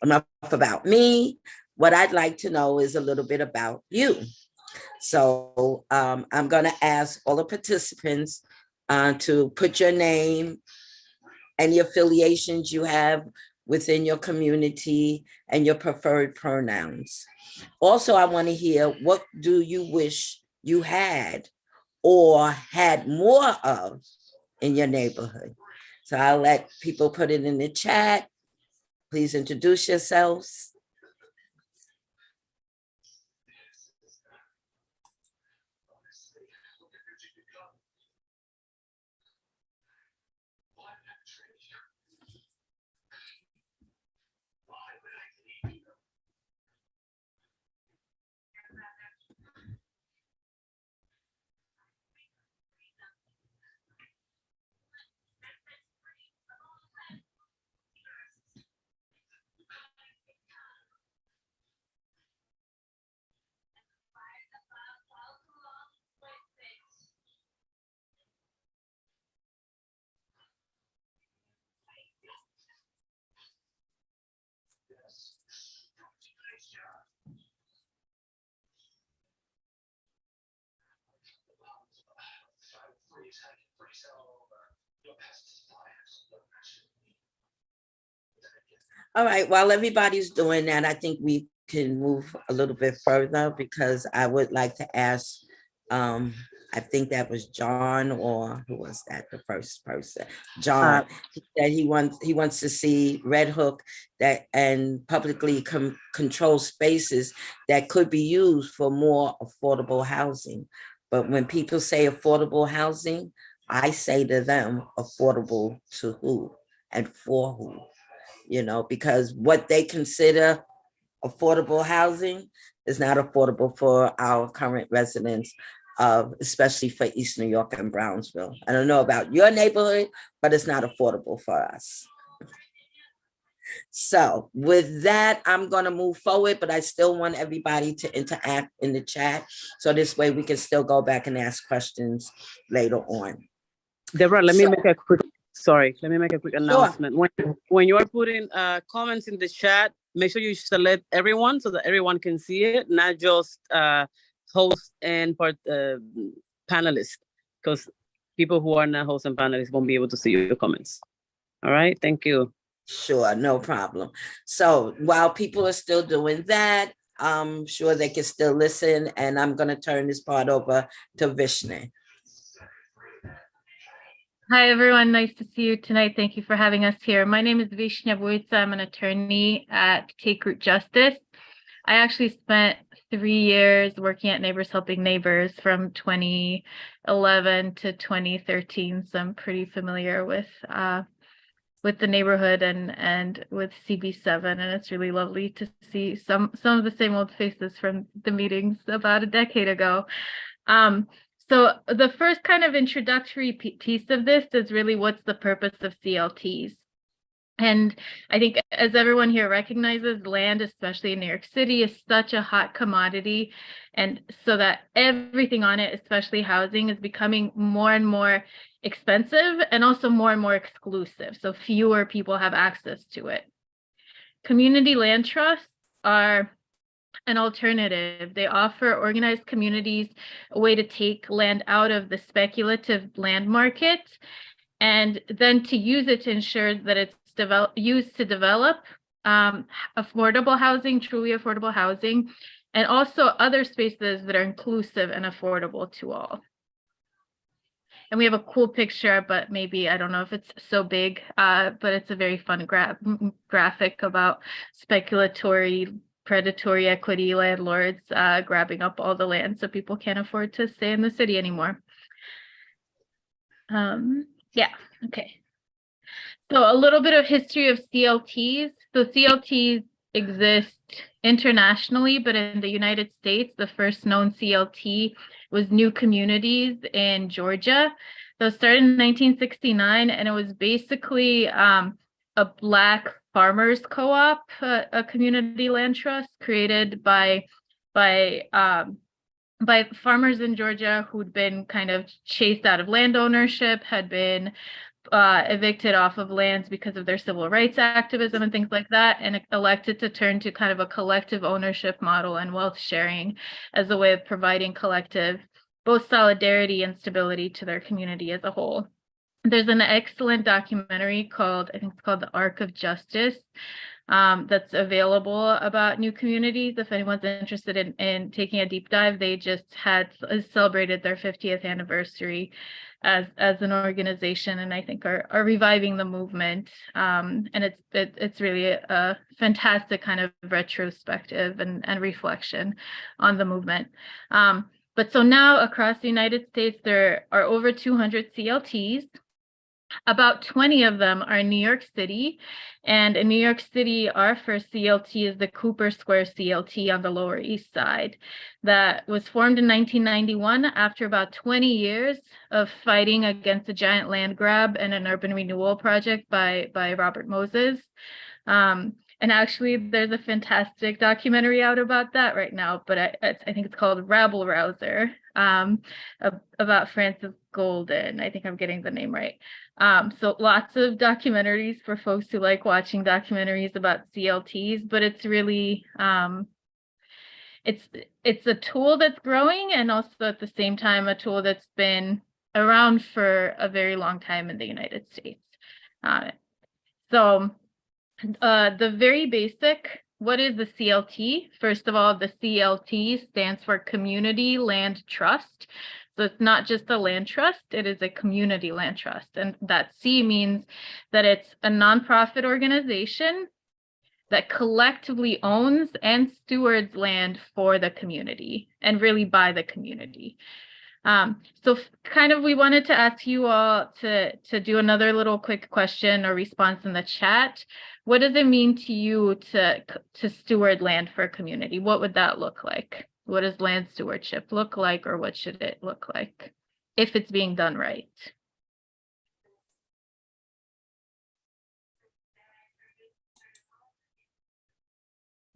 enough about me. What I'd like to know is a little bit about you. So I'm going to ask all the participants to put your name, any affiliations you have within your community, and your preferred pronouns. Also, I want to hear, what do you wish you had or had more of in your neighborhood? So I'll let people put it in the chat. Please introduce yourselves. All right, while everybody's doing that, I think we can move a little bit further, because I would like to ask, um, I think that was John, or who was that, the first person? John, he said he wants to see Red Hook that and publicly control spaces that could be used for more affordable housing. But when people say affordable housing, I say to them, affordable to who and for who? Because what they consider affordable housing is not affordable for our current residents of, especially for East New York and Brownsville. I don't know about your neighborhood, but it's not affordable for us. So with that, I'm going to move forward, but I still want everybody to interact in the chat. So this way we can still go back and ask questions later on. Deborah, let me make a quick announcement. When you are putting comments in the chat, make sure you select everyone so that everyone can see it, not just hosts and panelists, because people who are not hosts and panelists won't be able to see your comments. All right, thank you. Sure, no problem. So while people are still doing that, I'm sure they can still listen, and I'm going to turn this part over to Vishnu. Hi, everyone. Nice to see you tonight. Thank you for having us here. My name is Vishnya Vuitsa. I'm an attorney at Take Root Justice. I actually spent 3 years working at Neighbors Helping Neighbors from 2011 to 2013. So I'm pretty familiar with the neighborhood and with CB7, and it's really lovely to see some of the same old faces from the meetings about a decade ago. So the first kind of introductory piece of this is really, what's the purpose of CLTs? And I think, as everyone here recognizes, land, especially in New York City, is such a hot commodity. And so that everything on it, especially housing, is becoming more and more expensive and also more and more exclusive. So fewer people have access to it. Community land trusts are an alternative. They offer organized communities a way to take land out of the speculative land market, and then to use it to ensure that it's used to develop affordable housing, truly affordable housing, and also other spaces that are inclusive and affordable to all. And we have a cool picture, but maybe, I don't know if it's so big, but it's a very fun graphic about speculatory, predatory equity landlords grabbing up all the land so people can't afford to stay in the city anymore. Yeah, okay. So a little bit of history of CLTs. So CLTs exist internationally, but in the United States, the first known CLT was New Communities in Georgia. So it started in 1969, and it was basically a Black farmers co-op, a community land trust created by farmers in Georgia who'd been kind of chased out of land ownership, had been evicted off of lands because of their civil rights activism and things like that, and elected to turn to kind of a collective ownership model and wealth sharing as a way of providing collective both solidarity and stability to their community as a whole. There's an excellent documentary called, I think it's called The Arc of Justice, that's available about new communities. If anyone's interested in taking a deep dive, they just celebrated their 50th anniversary as an organization, and I think are reviving the movement. And it's really a fantastic kind of retrospective and reflection on the movement. But so now across the United States, there are over 200 CLTs. About 20 of them are in New York City. And in New York City, our first CLT is the Cooper Square CLT on the Lower East Side that was formed in 1991 after about 20 years of fighting against a giant land grab and an urban renewal project by Robert Moses. And actually, there's a fantastic documentary out about that right now, but I think it's called Rabble Rouser, about Francis Golden. I think I'm getting the name right. So lots of documentaries for folks who like watching documentaries about CLTs, but it's really, it's a tool that's growing, and also at the same time, a tool that's been around for a very long time in the United States. The very basic, what is the CLT? First of all, the CLT stands for Community Land Trust. So it's not just a land trust, it is a community land trust. And that C means that it's a nonprofit organization that collectively owns and stewards land for the community and really by the community. So kind of we wanted to ask you all to do another little quick question or response in the chat. What does it mean to you to steward land for a community? What would that look like? What does land stewardship look like, or what should it look like if it's being done right?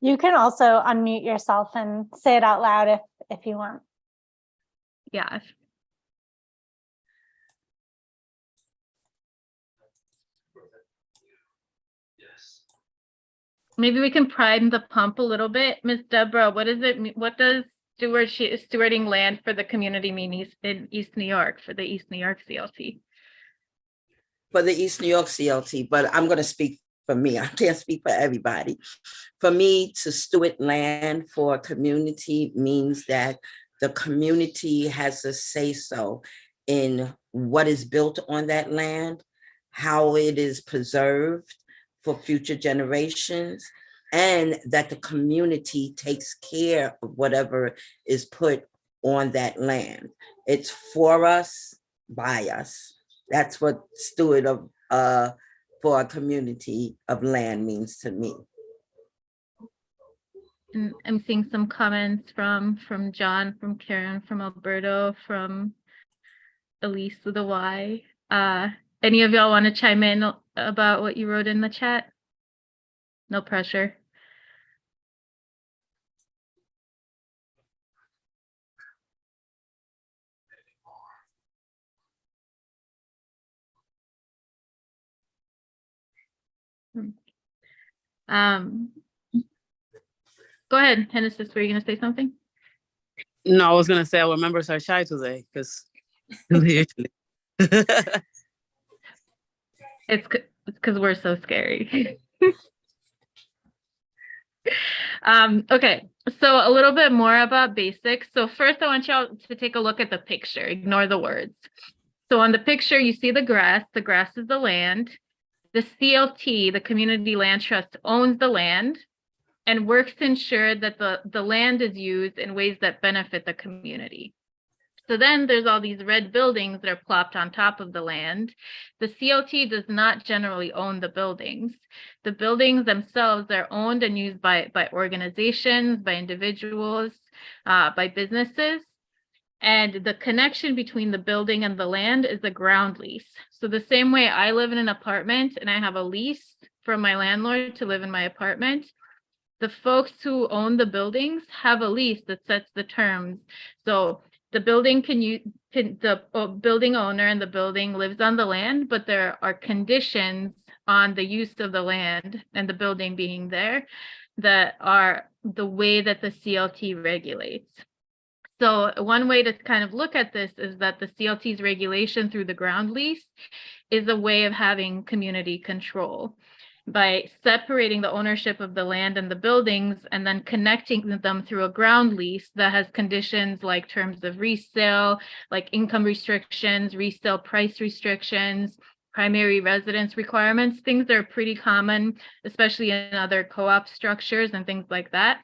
You can also unmute yourself and say it out loud if you want. Yeah. Maybe we can prime the pump a little bit. Ms. Deborah, what does it mean? What does stewarding land for the community mean in East New York, for the East New York CLT? For the East New York CLT, but I'm going to speak for me. I can't speak for everybody. For me, to steward land for a community means that the community has a say-so in what is built on that land, how it is preserved for future generations, and that the community takes care of whatever is put on that land. It's for us, by us. That's what steward of for a community of land means to me. And I'm seeing some comments from John, from Karen, from Alberto, from Elise with a Y. Any of y'all want to chime in about what you wrote in the chat? No pressure. Go ahead, Hennessis, were you going to say something? No, I was going to say our members are shy today because usually. It's because we're so scary. Okay, so a little bit more about basics. So first I want y'all to take a look at the picture, ignore the words. So on the picture, you see the grass is the land. The CLT, the Community Land Trust, owns the land and works to ensure that the land is used in ways that benefit the community. So then there's all these red buildings that are plopped on top of the land. The CLT does not generally own the buildings. The buildings themselves are owned and used by organizations, by individuals, by businesses. And the connection between the building and the land is a ground lease. So the same way I live in an apartment and I have a lease from my landlord to live in my apartment, the folks who own the buildings have a lease that sets the terms. So the building building owner and the building lives on the land, but there are conditions on the use of the land and the building being there that are the way that the CLT regulates. So one way to kind of look at this is that the CLT's regulation through the ground lease is a way of having community control by separating the ownership of the land and the buildings and then connecting them through a ground lease that has conditions like terms of resale, like income restrictions, resale price restrictions, primary residence requirements, things that are pretty common, especially in other co-op structures and things like that.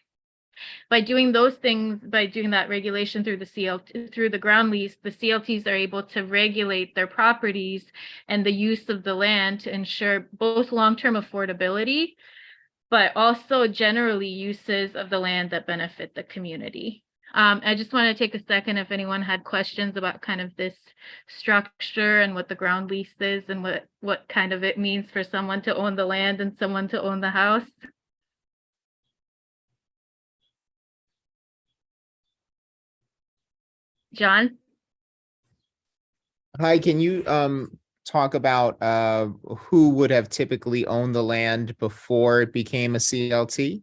By doing those things, by doing that regulation through the CLT, through the ground lease, the CLTs are able to regulate their properties and the use of the land to ensure both long-term affordability, but also generally uses of the land that benefit the community. I just want to take a second if anyone had questions about kind of this structure and what the ground lease is and what kind of it means for someone to own the land and someone to own the house. John? Hi, can you talk about who would have typically owned the land before it became a CLT?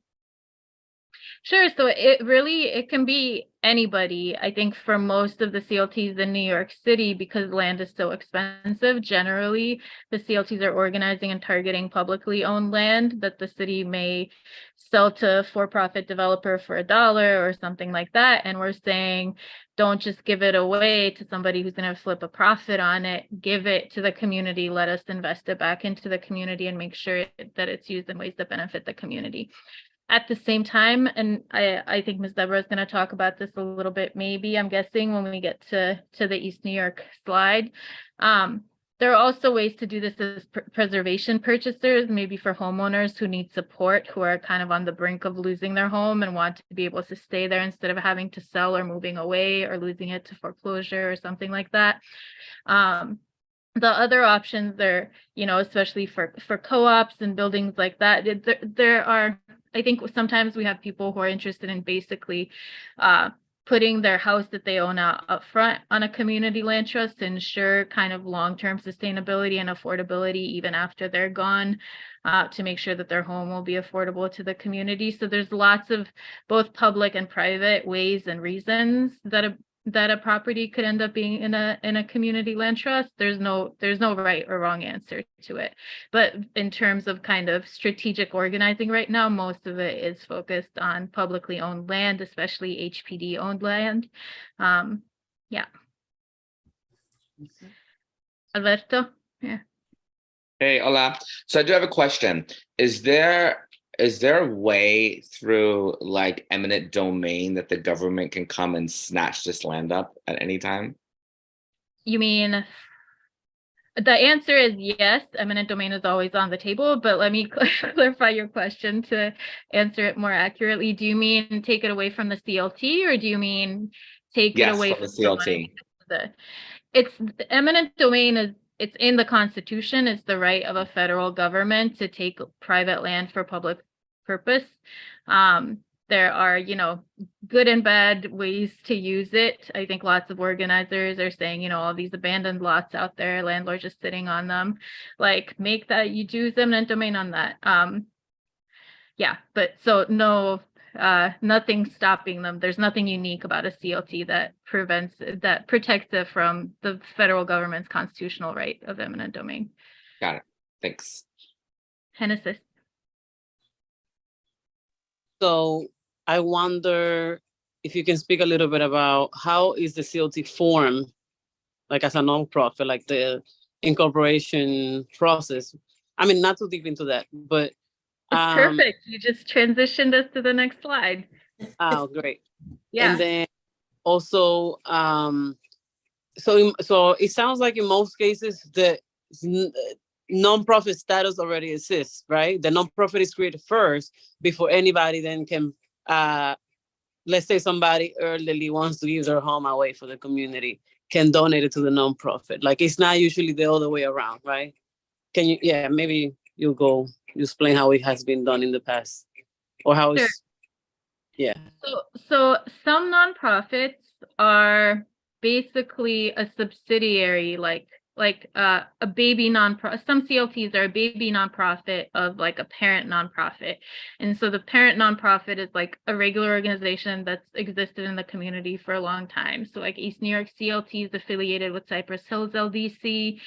Sure. So it can be anybody. I think for most of the CLTs in New York City, because land is so expensive, generally the CLTs are organizing and targeting publicly owned land that the city may sell to a for-profit developer for $1 or something like that. And we're saying, don't just give it away to somebody who's going to flip a profit on it. Give it to the community. Let us invest it back into the community and make sure that it's used in ways that benefit the community. At the same time, and I think Ms. Deborah is going to talk about this a little bit, maybe, I'm guessing, when we get to the East New York slide. There are also ways to do this as preservation purchasers, maybe for homeowners who need support, who are kind of on the brink of losing their home and want to be able to stay there instead of having to sell or moving away or losing it to foreclosure or something like that. The other options are, especially for co-ops and buildings like that, there are, I think sometimes we have people who are interested in basically putting their house that they own out up front on a community land trust to ensure kind of long-term sustainability and affordability even after they're gone, to make sure that their home will be affordable to the community. So there's lots of both public and private ways and reasons that a property could end up being in a community land trust. There's no right or wrong answer to it. But in terms of kind of strategic organizing right now, most of it is focused on publicly owned land, especially HPD owned land. Yeah. Alberto? Yeah. Hey, hola. So I do have a question. Is there a way through like eminent domain that the government can come and snatch this land up at any time? You mean, the answer is yes, eminent domain is always on the table, but let me clarify your question to answer it more accurately. Do you mean take it away from the CLT, or do you mean take it away from the CLT? It's eminent domain it's in the Constitution. It's the right of a federal government to take private land for public purpose. There are, good and bad ways to use it. I think lots of organizers are saying, all these abandoned lots out there, landlords just sitting on them, like make that you use eminent domain on that. Yeah, but so no, nothing stopping them. There's nothing unique about a CLT that protects it from the federal government's constitutional right of eminent domain. Got it. Thanks. Genesis. So I wonder if you can speak a little bit about how is the CLT formed, like as a nonprofit, like the incorporation process. I mean, not too deep into that, but it's perfect. You just transitioned us to the next slide. Oh, great. Yeah. And then also, so it sounds like in most cases the nonprofit status already exists, right? The nonprofit is created first before anybody then can, let's say somebody elderly wants to give their home away for the community, can donate it to the nonprofit. Like it's not usually the other way around, right? Can you, maybe you explain how it has been done in the past, or how it's, So some nonprofits are basically a subsidiary, like a baby nonprofit. Some CLTs are a baby nonprofit of like a parent nonprofit. And so the parent nonprofit is like a regular organization that's existed in the community for a long time. So like East New York CLT is affiliated with Cypress Hills LDC.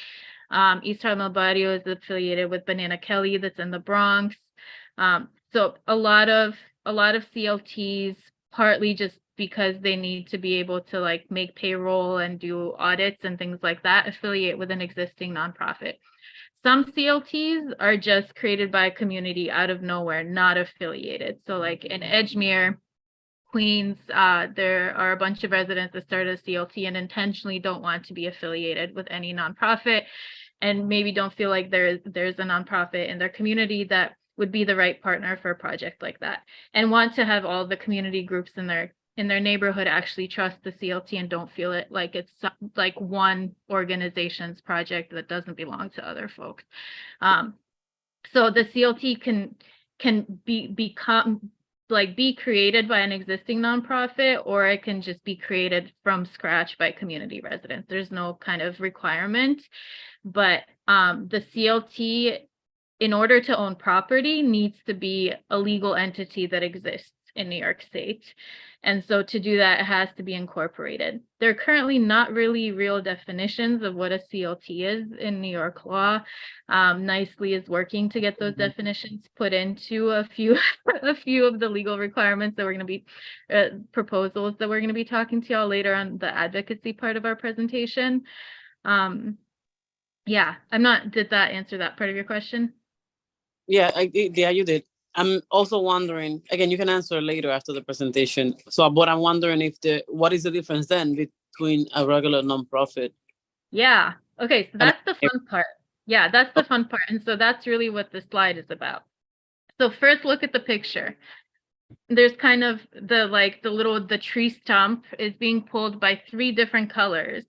East Harlem El Barrio is affiliated with Banana Kelly that's in the Bronx. So a lot of CLTs, partly just because they need to be able to like make payroll and do audits and things like that, affiliate with an existing nonprofit. Some CLTs are just created by a community out of nowhere, not affiliated. So like in Edgemere, Queens, there are a bunch of residents that started a CLT and intentionally don't want to be affiliated with any nonprofit, and maybe don't feel like there's a nonprofit in their community that would be the right partner for a project like that, and want to have all the community groups in their neighborhood actually trust the CLT and don't feel it like it's like one organization's project that doesn't belong to other folks. So the CLT can be created by an existing nonprofit, or it can just be created from scratch by community residents. There's no kind of requirement, but the CLT, in order to own property, needs to be a legal entity that exists in New York State. And so to do that, it has to be incorporated. There are currently not really real definitions of what a CLT is in New York law. Nicely is working to get those definitions put into a few of the legal requirements that we're going to be proposals that we're going to be talking to y'all later on the advocacy part of our presentation. Yeah, did that answer that part of your question? Yeah, yeah, you did. I'm also wondering, again, you can answer later after the presentation. So, but I'm wondering what is the difference then between a regular nonprofit? Yeah. Okay. So that's the fun part. Yeah, that's the fun part. And so that's really what the slide is about. So first, look at the picture. There's kind of the tree stump is being pulled by 3 different colors.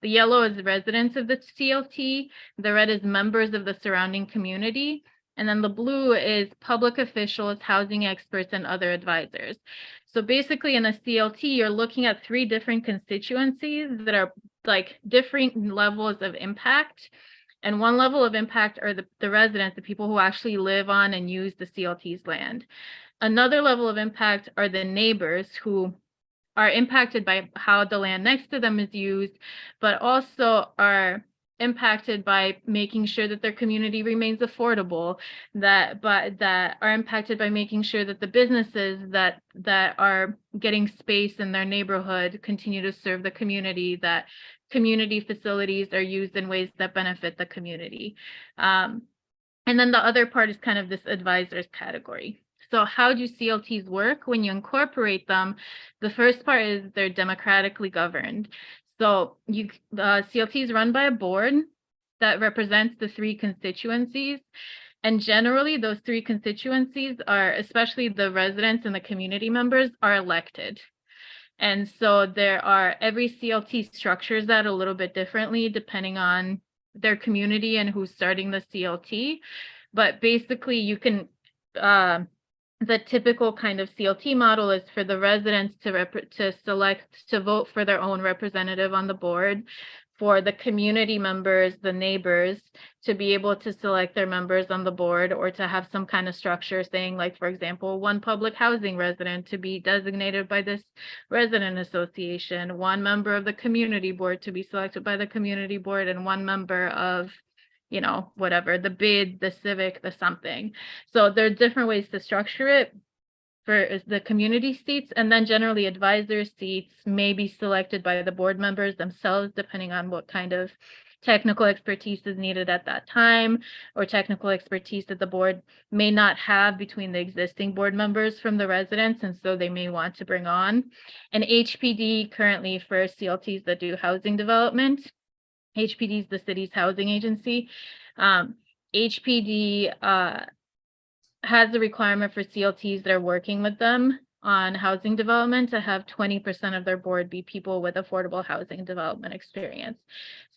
The yellow is residents of the CLT. The red is members of the surrounding community. And then the blue is public officials, housing experts, and other advisors. So basically in a CLT, you're looking at 3 different constituencies that are like different levels of impact. And one level of impact are the residents, the people who actually live on and use the CLT's land. Another level of impact are the neighbors who are impacted by how the land next to them is used, but also are impacted by making sure that their community remains affordable, that are impacted by making sure that the businesses that are getting space in their neighborhood continue to serve the community, that community facilities are used in ways that benefit the community. And then the other part is kind of this advisors category. So how do CLTs work? When you incorporate them, the first part is they're democratically governed. So CLT is run by a board that represents the 3 constituencies. And generally, those 3 constituencies are, especially the residents and the community members, are elected. And so every CLT structures that a little bit differently depending on their community and who's starting the CLT. But basically, you can the typical kind of CLT model is for the residents to vote for their own representative on the board, for the community members, the neighbors, to be able to select their members on the board, or to have some kind of structure saying, like, for example, one public housing resident to be designated by this resident association, one member of the community board to be selected by the community board, and one member of whatever, the bid, the civic, the something. So there are different ways to structure it for the community seats, and then generally advisor seats may be selected by the board members themselves, depending on what kind of technical expertise is needed at that time, or technical expertise that the board may not have between the existing board members from the residents, and so they may want to bring on. And HPD currently for CLTs that do housing development, HPD is the city's housing agency. HPD has a requirement for CLTs that are working with them on housing development to have 20% of their board be people with affordable housing development experience.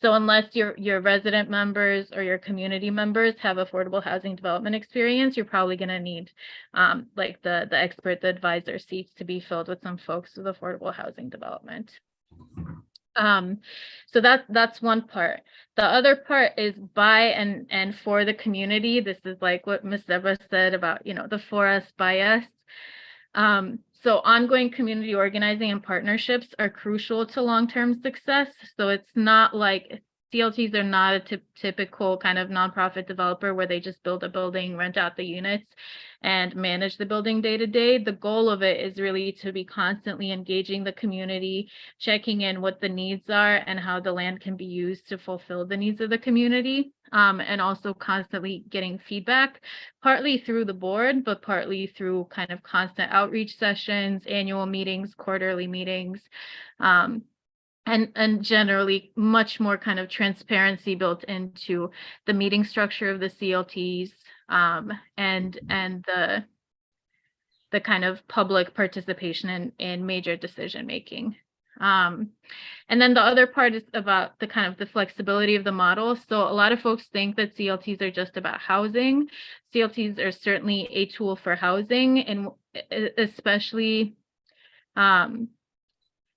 So unless your resident members or your community members have affordable housing development experience, you're probably going to need like the expert, the advisor seats to be filled with some folks with affordable housing development. So that's one part. The other part is by and for the community. This is like what Ms. Deborah said about, the for us, by us. So ongoing community organizing and partnerships are crucial to long-term success. So it's not like CLTs are not a typical kind of nonprofit developer where they just build a building, rent out the units, and manage the building day to day. The goal of it is really to be constantly engaging the community, checking in what the needs are and how the land can be used to fulfill the needs of the community, and also constantly getting feedback, partly through the board, but partly through kind of constant outreach sessions, annual meetings, quarterly meetings, and generally much more kind of transparency built into the meeting structure of the CLTs, and the kind of public participation in major decision making. And then the other part is about the kind of the flexibility of the model. So a lot of folks think that CLTs are just about housing. CLTs are certainly a tool for housing, and especially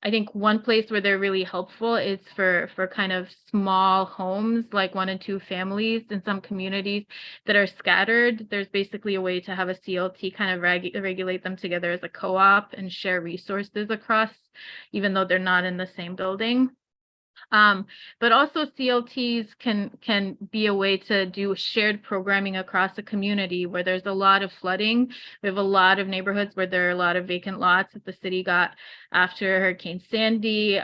I think one place where they're really helpful is for kind of small homes, like 1 and 2 families in some communities that are scattered. There's basically a way to have a CLT kind of regulate them together as a co-op and share resources across, even though they're not in the same building. But also CLTs can be a way to do shared programming across a community where there's a lot of flooding. We have a lot of neighborhoods where there are a lot of vacant lots that the city got after Hurricane Sandy,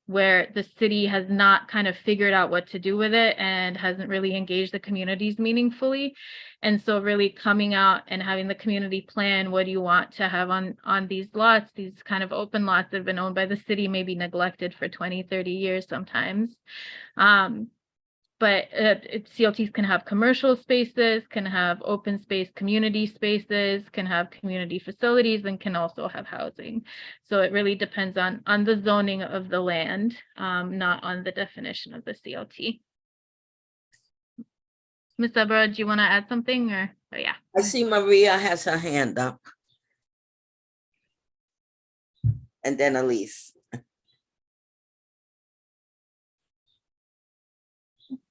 where the city has not kind of figured out what to do with it and hasn't really engaged the communities meaningfully. And so really coming out and having the community plan, what do you want to have on these lots, these kind of open lots that have been owned by the city, maybe neglected for 20, 30 years sometimes. But CLTs can have commercial spaces, can have open space community spaces, can have community facilities, and can also have housing. So it really depends on the zoning of the land, not on the definition of the CLT. Ms. Deborah, do you want to add something, or? Oh, yeah. I see Maria has her hand up. And then Elise.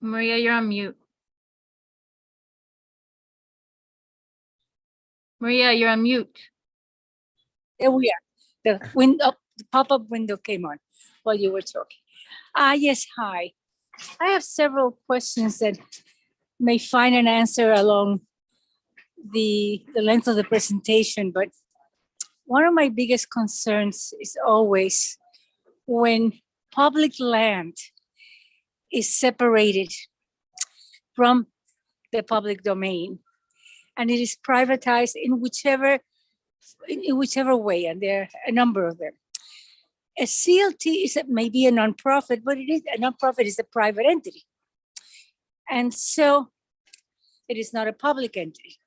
Maria, you're on mute. Maria, you're on mute. There we are. The window, the pop-up window came on while you were talking. Yes, hi. I have several questions that may find an answer along the length of the presentation, but one of my biggest concerns is always when public land is separated from the public domain and it is privatized in whichever way, and there are a number of them. A CLT is maybe a nonprofit, but a nonprofit is a private entity. And so it is not a public entity.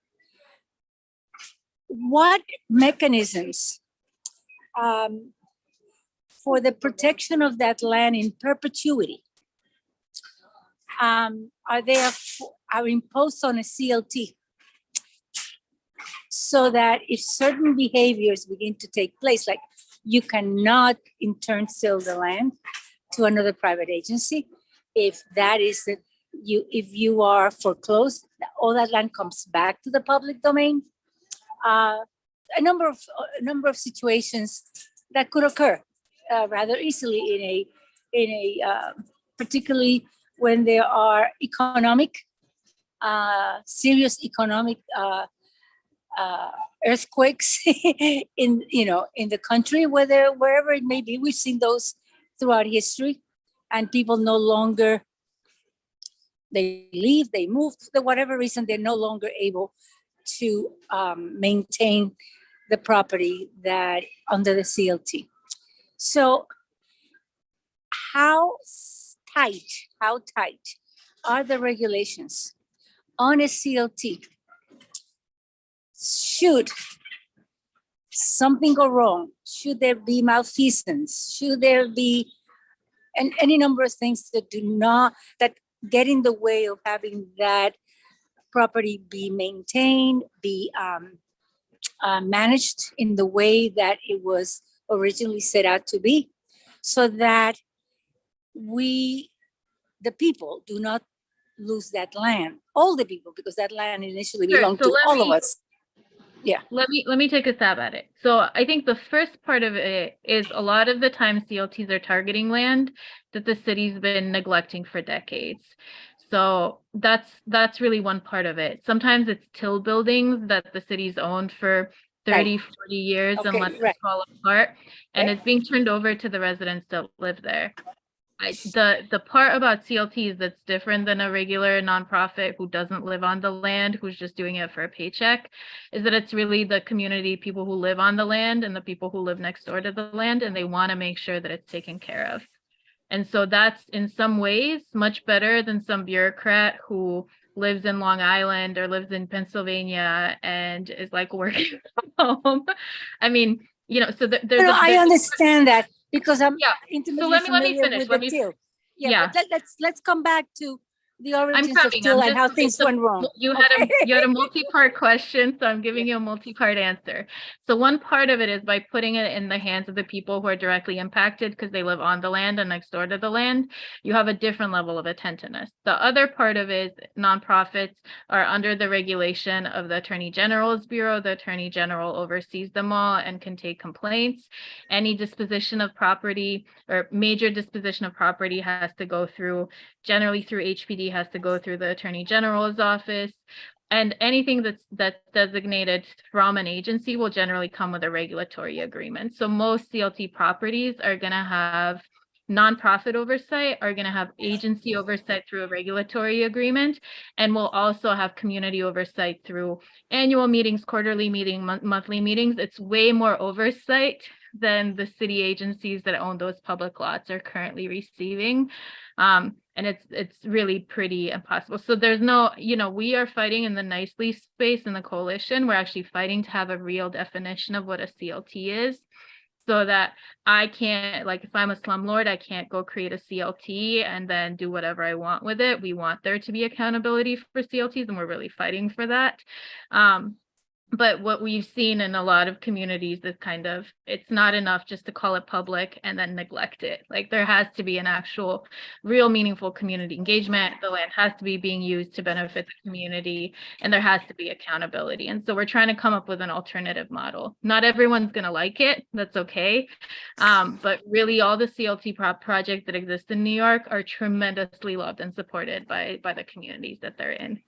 What mechanisms for the protection of that land in perpetuity are imposed on a CLT so that if certain behaviors begin to take place, like you cannot in turn sell the land to another private agency, if that is the if you are foreclosed, all that land comes back to the public domain. A number of situations that could occur rather easily in a particularly when there are serious economic earthquakes in the country, wherever it may be. We've seen those throughout history, and people no longer. They leave, they move, for whatever reason, they're no longer able to maintain the property that under the CLT. So how tight are the regulations on a CLT? Should something go wrong? Should there be malfeasance? Should there be any number of things that get in the way of having that property be maintained, be managed in the way that it was originally set out to be, so that the people do not lose that land, all the people, because that land initially Sure, belonged so to let all of me- us. Yeah. Let me take a stab at it. So I think the first part of it is a lot of the time CLTs are targeting land that the city's been neglecting for decades. So that's really one part of it. Sometimes it's till buildings that the city's owned for 30, 40 years and Okay, let them right. fall apart, and Right. it's being turned over to the residents that live there. The part about CLTs that's different than a regular nonprofit who doesn't live on the land, who's just doing it for a paycheck, is that it's really the community, people who live on the land and the people who live next door to the land, and they want to make sure that it's taken care of. And so that's in some ways much better than some bureaucrat who lives in Long Island or lives in Pennsylvania and is like working from home. I mean, so there's I understand that because I'm Yeah. intimately let me familiar finish. with Let the me- till. Yeah. But let's come back to the I'm origins of coming. till I'm and how just, things it's a- went wrong. You had a multi-part question, so I'm giving you a multi-part answer. So one part of it is by putting it in the hands of the people who are directly impacted because they live on the land and next door to the land, you have a different level of attentiveness. The other part of it is nonprofits are under the regulation of the Attorney General's Bureau. The Attorney General oversees them all and can take complaints. Any disposition of property or major disposition of property has to go through, generally through HPD, has to go through the Attorney General's office. And anything that's designated from an agency will generally come with a regulatory agreement. So most CLT properties are going to have nonprofit oversight, are going to have agency oversight through a regulatory agreement, and will also have community oversight through annual meetings, quarterly meeting, monthly meetings. It's way more oversight than the city agencies that own those public lots are currently receiving. And it's really pretty impossible. So there's no, we are fighting in the nicely space in the coalition. We're actually fighting to have a real definition of what a CLT is, so that I can't, like, if I'm a slumlord, I can't go create a CLT and then do whatever I want with it. We want there to be accountability for CLTs, and we're really fighting for that. But what we've seen in a lot of communities is it's not enough just to call it public and then neglect it. Like, there has to be an actual real meaningful community engagement. The land has to be being used to benefit the community, and there has to be accountability. And so we're trying to come up with an alternative model. Not everyone's going to like it. That's okay. But really all the CLT projects that exist in New York are tremendously loved and supported by the communities that they're in.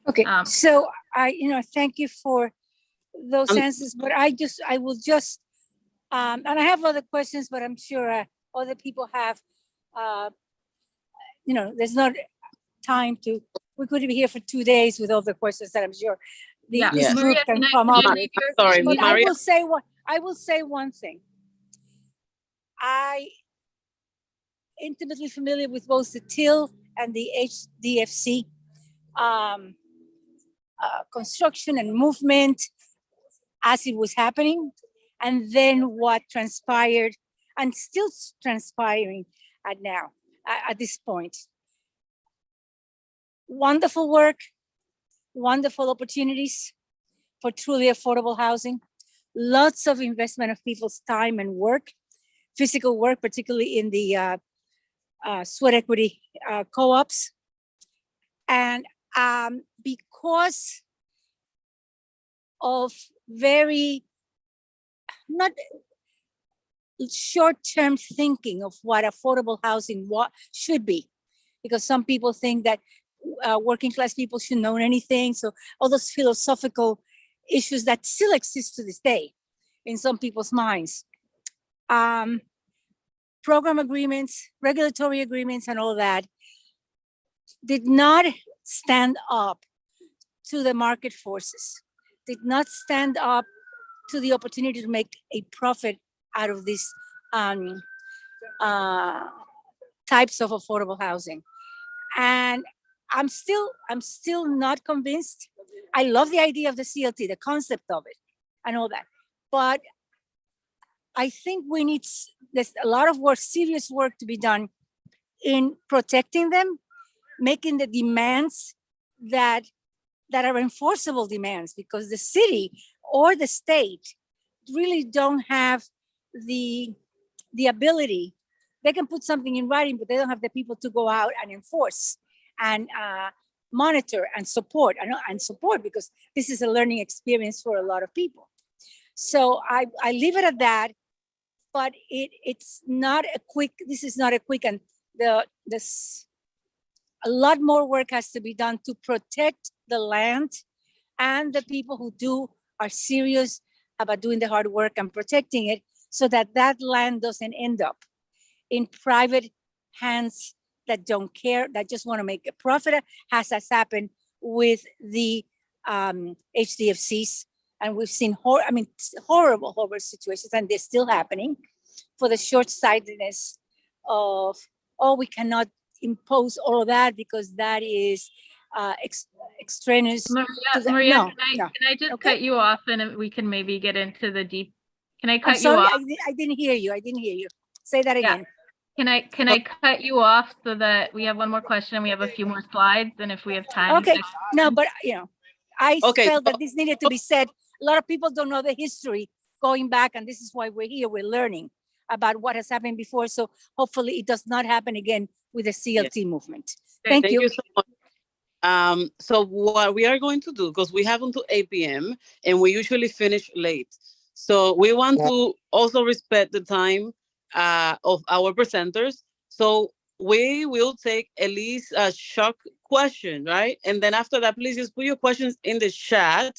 Okay, so I thank you for those answers, but I will just, and I have other questions, but I'm sure other people have, there's not time to, we could be here for 2 days with all the questions that I'm sure this group Maria, can can I- come can up I with. leave your- Sorry, But Maria. I will say one thing. I intimately familiar with both the TIL and the HDFC construction and movement as it was happening, and then what transpired and still transpiring at this point. Wonderful work, wonderful opportunities for truly affordable housing, lots of investment of people's time and work, physical work, particularly in the sweat equity co-ops. And because of very not short-term thinking of what affordable housing should be, because some people think that working class people shouldn't own anything. So all those philosophical issues that still exist to this day in some people's minds. Program agreements, regulatory agreements, and all that did not stand up to the market forces, did not stand up to the opportunity to make a profit out of these types of affordable housing. And I'm still not convinced. I love the idea of the CLT, the concept of it and all that. But I think there's a lot of work, serious work to be done in protecting them, making the demands that are enforceable demands, because the city or the state really don't have the ability they can put something in writing, but they don't have the people to go out and enforce and monitor and support because this is a learning experience for a lot of people. So I leave it at that, but it's not a quick, this is not a quick, and this a lot more work has to be done to protect the land, and the people who are serious about doing the hard work and protecting it, so that land doesn't end up in private hands that don't care, that just want to make a profit, has happened with the HDFCs. And we've seen horrible situations, and they're still happening, for the short-sightedness of, we cannot impose all of that because that is extraneous. Maria, can I just cut you off, and we can maybe get into the deep? Can I cut you off? I didn't hear you. Say that again. Can I cut you off so that we have one more question and we have a few more slides, and if we have time. Okay. No, but I felt that this needed to be said. A lot of people don't know the history going back, and this is why we're here. We're learning about what has happened before. So hopefully it does not happen again with the CLT movement. Thank you so much. So what we are going to do, because we have until 8 p.m. and we usually finish late. So we want to also respect the time of our presenters. So we will take at least a short question, right? And then after that, please just put your questions in the chat.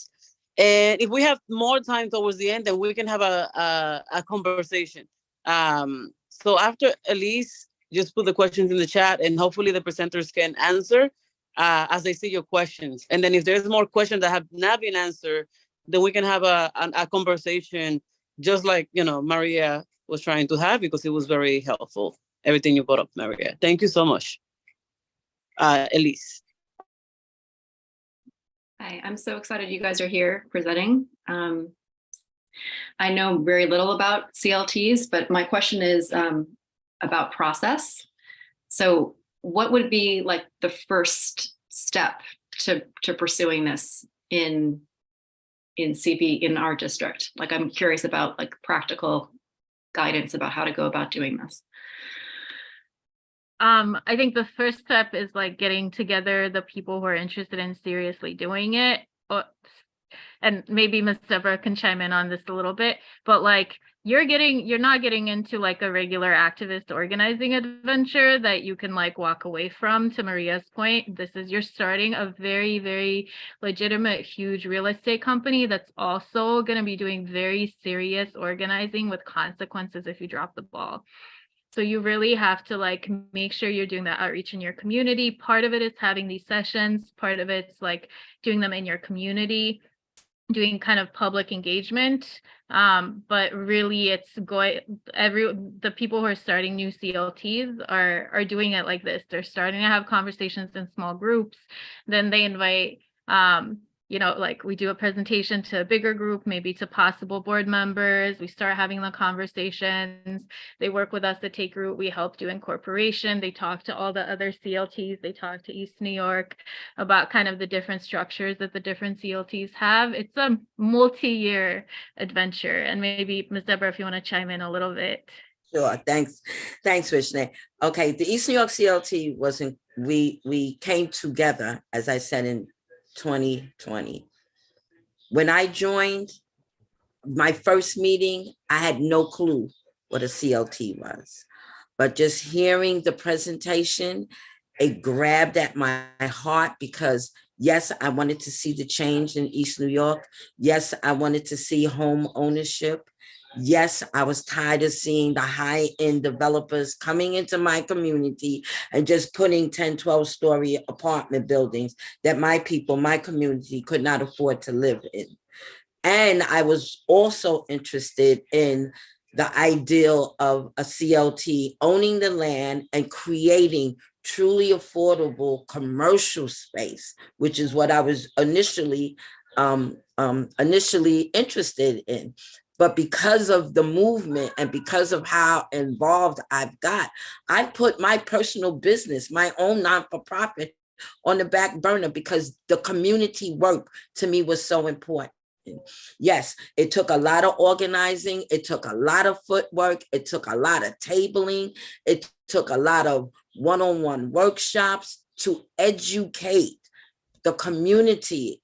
And if we have more time towards the end, then we can have a conversation. So after Elise, just put the questions in the chat, and hopefully the presenters can answer as they see your questions. And then if there's more questions that have not been answered, then we can have a conversation, just like, Maria was trying to have, because it was very helpful, everything you brought up, Maria. Thank you so much. Elise. Hi, I'm so excited you guys are here presenting. I know very little about CLTs, but my question is about process. So what would be like the first step to pursuing this in CB in our district? Like, I'm curious about like practical guidance about how to go about doing this. I think the first step is like getting together the people who are interested in seriously doing it. And maybe Ms. Deborah can chime in on this a little bit, but like you're not getting into like a regular activist organizing adventure that you can like walk away from. To Maria's point, you're starting a very, very legitimate, huge real estate company that's also going to be doing very serious organizing with consequences if you drop the ball. So you really have to like make sure you're doing that outreach in your community. Part of it is having these sessions. Part of it's like doing them in your community, doing kind of public engagement. But really it's the people who are starting new CLTs are doing it like this. They're starting to have conversations in small groups. Then they invite, like we do a presentation to a bigger group, maybe to possible board members. We start having the conversations. They work with us to take root. We help do incorporation. They talk to all the other CLTs. They talk to East New York about kind of the different structures that the different CLTs have. It's a multi-year adventure. And maybe Ms. Deborah, if you want to chime in a little bit. Sure. Thanks, Vishne. Okay, the East New York CLT wasn't, we came together, as I said, in 2020. When I joined my first meeting, I had no clue what a CLT was, but just hearing the presentation, it grabbed at my heart, because yes, I wanted to see the change in East New York. Yes, I wanted to see home ownership. Yes, I was tired of seeing the high-end developers coming into my community and just putting 10, 12-story apartment buildings that my people, my community could not afford to live in. And I was also interested in the ideal of a CLT owning the land and creating truly affordable commercial space, which is what I was initially interested in. But because of the movement and because of how involved I've got, I put my personal business, my own non-for-profit, on the back burner, because the community work to me was so important. Yes, it took a lot of organizing. It took a lot of footwork. It took a lot of tabling. It took a lot of one-on-one workshops to educate the community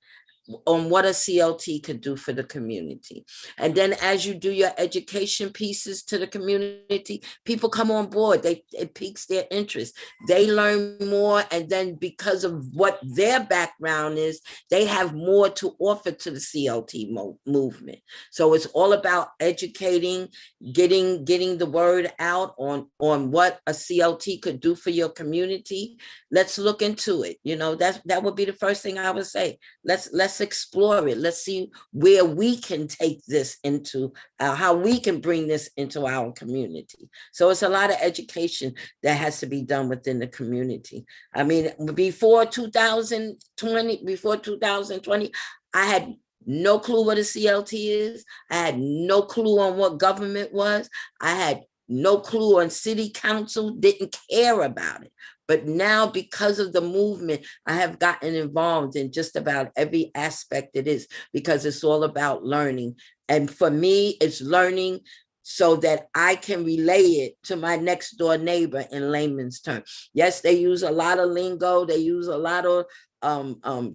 on what a CLT could do for the community. And then as you do your education pieces to the community, people come on board. It piques their interest. They learn more. And then because of what their background is, they have more to offer to the CLT movement. So it's all about educating, getting the word out on what a CLT could do for your community. Let's look into it. You know, that would be the first thing I would say. Let's explore it. Let's see where we can take this into, how we can bring this into our community. So it's a lot of education that has to be done within the community. I mean, before 2020, I had no clue what a CLT is. I had no clue on what government was. I had no clue on city council, didn't care about it. But now, because of the movement, I have gotten involved in just about every aspect it is, because it's all about learning. And for me, it's learning so that I can relay it to my next door neighbor in layman's terms. Yes, they use a lot of lingo. They use a lot of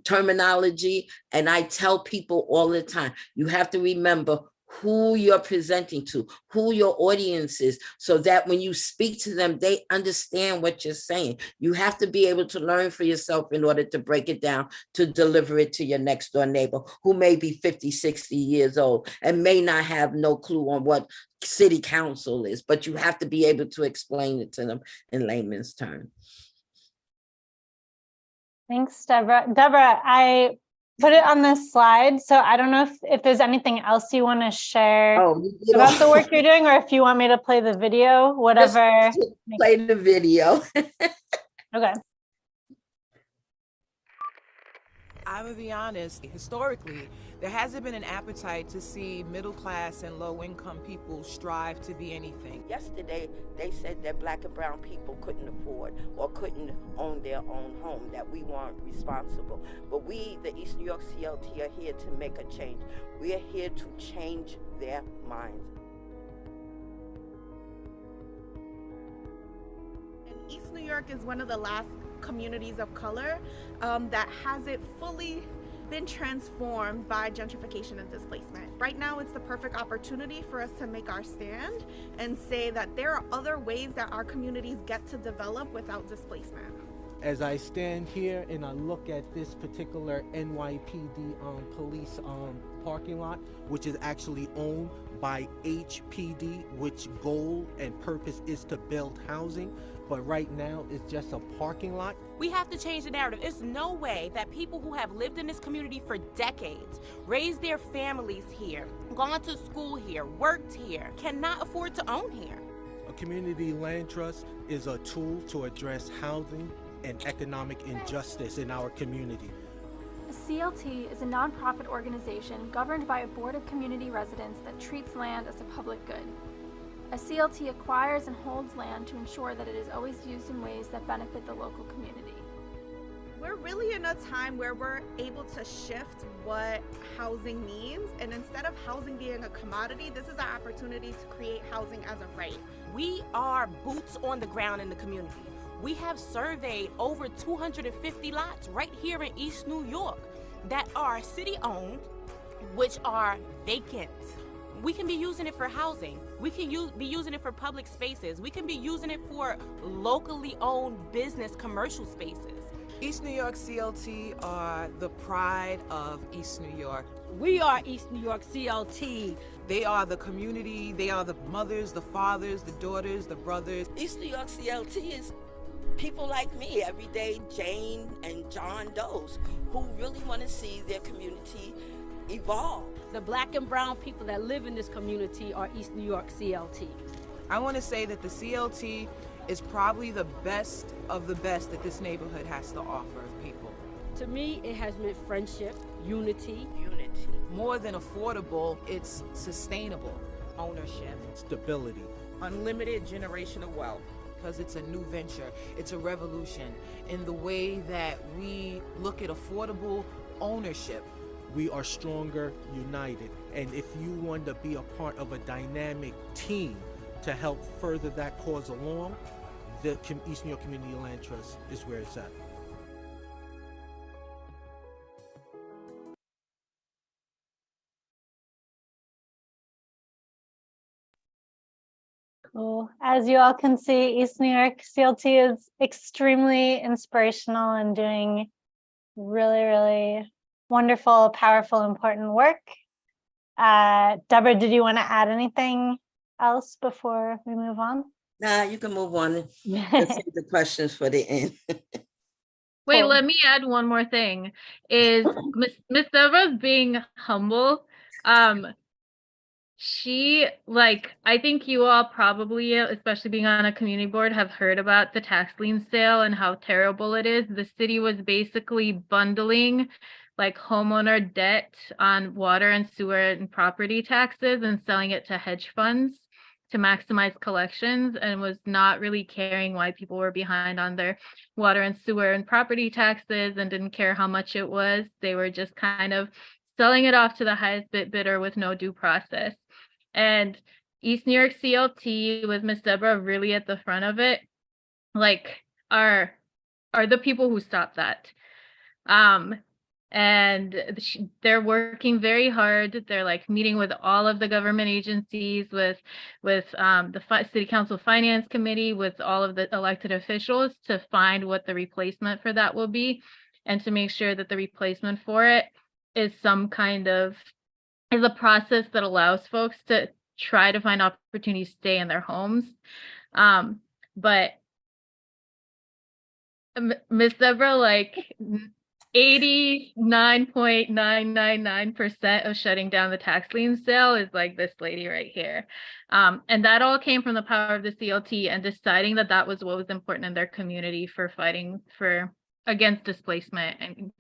terminology. And I tell people all the time, you have to remember who you're presenting to, who your audience is, so that when you speak to them, they understand what you're saying. You have to be able to learn for yourself in order to break it down, to deliver it to your next door neighbor who may be 50, 60 years old and may not have no clue on what city council is, but you have to be able to explain it to them in layman's terms. Thanks, Deborah. Deborah, I put it on this slide, so I don't know if there's anything else you want to share about the work you're doing, or if you want me to play the video, whatever. Just play the video. Okay. I'm gonna be honest, historically, there hasn't been an appetite to see middle class and low income people strive to be anything. Yesterday, they said that Black and brown people couldn't afford or couldn't own their own home, that we weren't responsible. But we, the East New York CLT, are here to make a change. We are here to change their minds. And East New York is one of the last communities of color that hasn't fully been transformed by gentrification and displacement. Right now, it's the perfect opportunity for us to make our stand and say that there are other ways that our communities get to develop without displacement. As I stand here and I look at this particular NYPD police parking lot, which is actually owned by HPD, which goal and purpose is to build housing, but right now it's just a parking lot. We have to change the narrative. There's no way that people who have lived in this community for decades, raised their families here, gone to school here, worked here, cannot afford to own here. A community land trust is a tool to address housing and economic injustice in our community. A CLT is a nonprofit organization governed by a board of community residents that treats land as a public good. A CLT acquires and holds land to ensure that it is always used in ways that benefit the local community. We're really in a time where we're able to shift what housing means, and instead of housing being a commodity, this is our opportunity to create housing as a right. We are boots on the ground in the community. We have surveyed over 250 lots right here in East New York that are city-owned, which are vacant. We can be using it for housing. We can be using it for public spaces. We can be using it for locally owned business commercial spaces. East New York CLT are the pride of East New York. We are East New York CLT. They are the community. They are the mothers, the fathers, the daughters, the brothers. East New York CLT is people like me, everyday Jane and John Does, who really want to see their community evolve. The Black and brown people that live in this community are East New York CLT. I want to say that the CLT is probably the best of the best that this neighborhood has to offer of people. To me, it has meant friendship, unity. More than affordable, it's sustainable. Ownership. Stability. Unlimited generational wealth. Because it's a new venture. It's a revolution in the way that we look at affordable ownership. we are stronger united. And if you want to be a part of a dynamic team to help further that cause along, the East New York Community Land Trust is where it's at. Cool. As you all can see, East New York CLT is extremely inspirational and doing really, really wonderful, powerful, important work. Deborah, did you want to add anything else before we move on? Nah, you can move on. Let's save the questions for the end. Wait, Cool. let me add one more thing. Is Miss Deborah's being humble. She, like, I think you all probably, especially being on a community board, have heard about the tax lien sale and how terrible it is. The city was basically bundling like homeowner debt on water and sewer and property taxes and selling it to hedge funds to maximize collections, and was not really caring why people were behind on their water and sewer and property taxes and didn't care how much it was. They were just kind of selling it off to the highest bidder with no due process. And East New York CLT, with Miss Deborah really at the front of it, like are the people who stopped that. And they're working very hard. They're like meeting with all of the government agencies, with the City Council Finance Committee, with all of the elected officials to find what the replacement for that will be, and to make sure that the replacement for it is some kind of is a process that allows folks to try to find opportunities to stay in their homes. But Miss Deborah, like 89.999% of shutting down the tax lien sale is like this lady right here. And that all came from the power of the CLT and deciding that that was what was important in their community for fighting against displacement and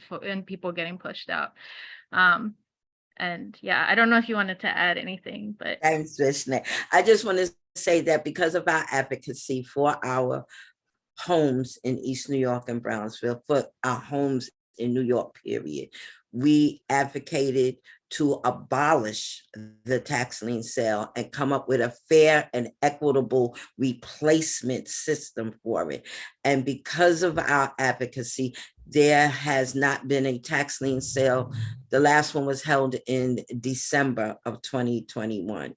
people getting pushed out. And yeah, I don't know if you wanted to add anything, but thanks, Vishnu. I just want to say that because of our advocacy for our homes in East New York and Brownsville, for our homes in New York, period, we advocated to abolish the tax lien sale and come up with a fair and equitable replacement system for it. And because of our advocacy, there has not been a tax lien sale. The last one was held in December of 2021.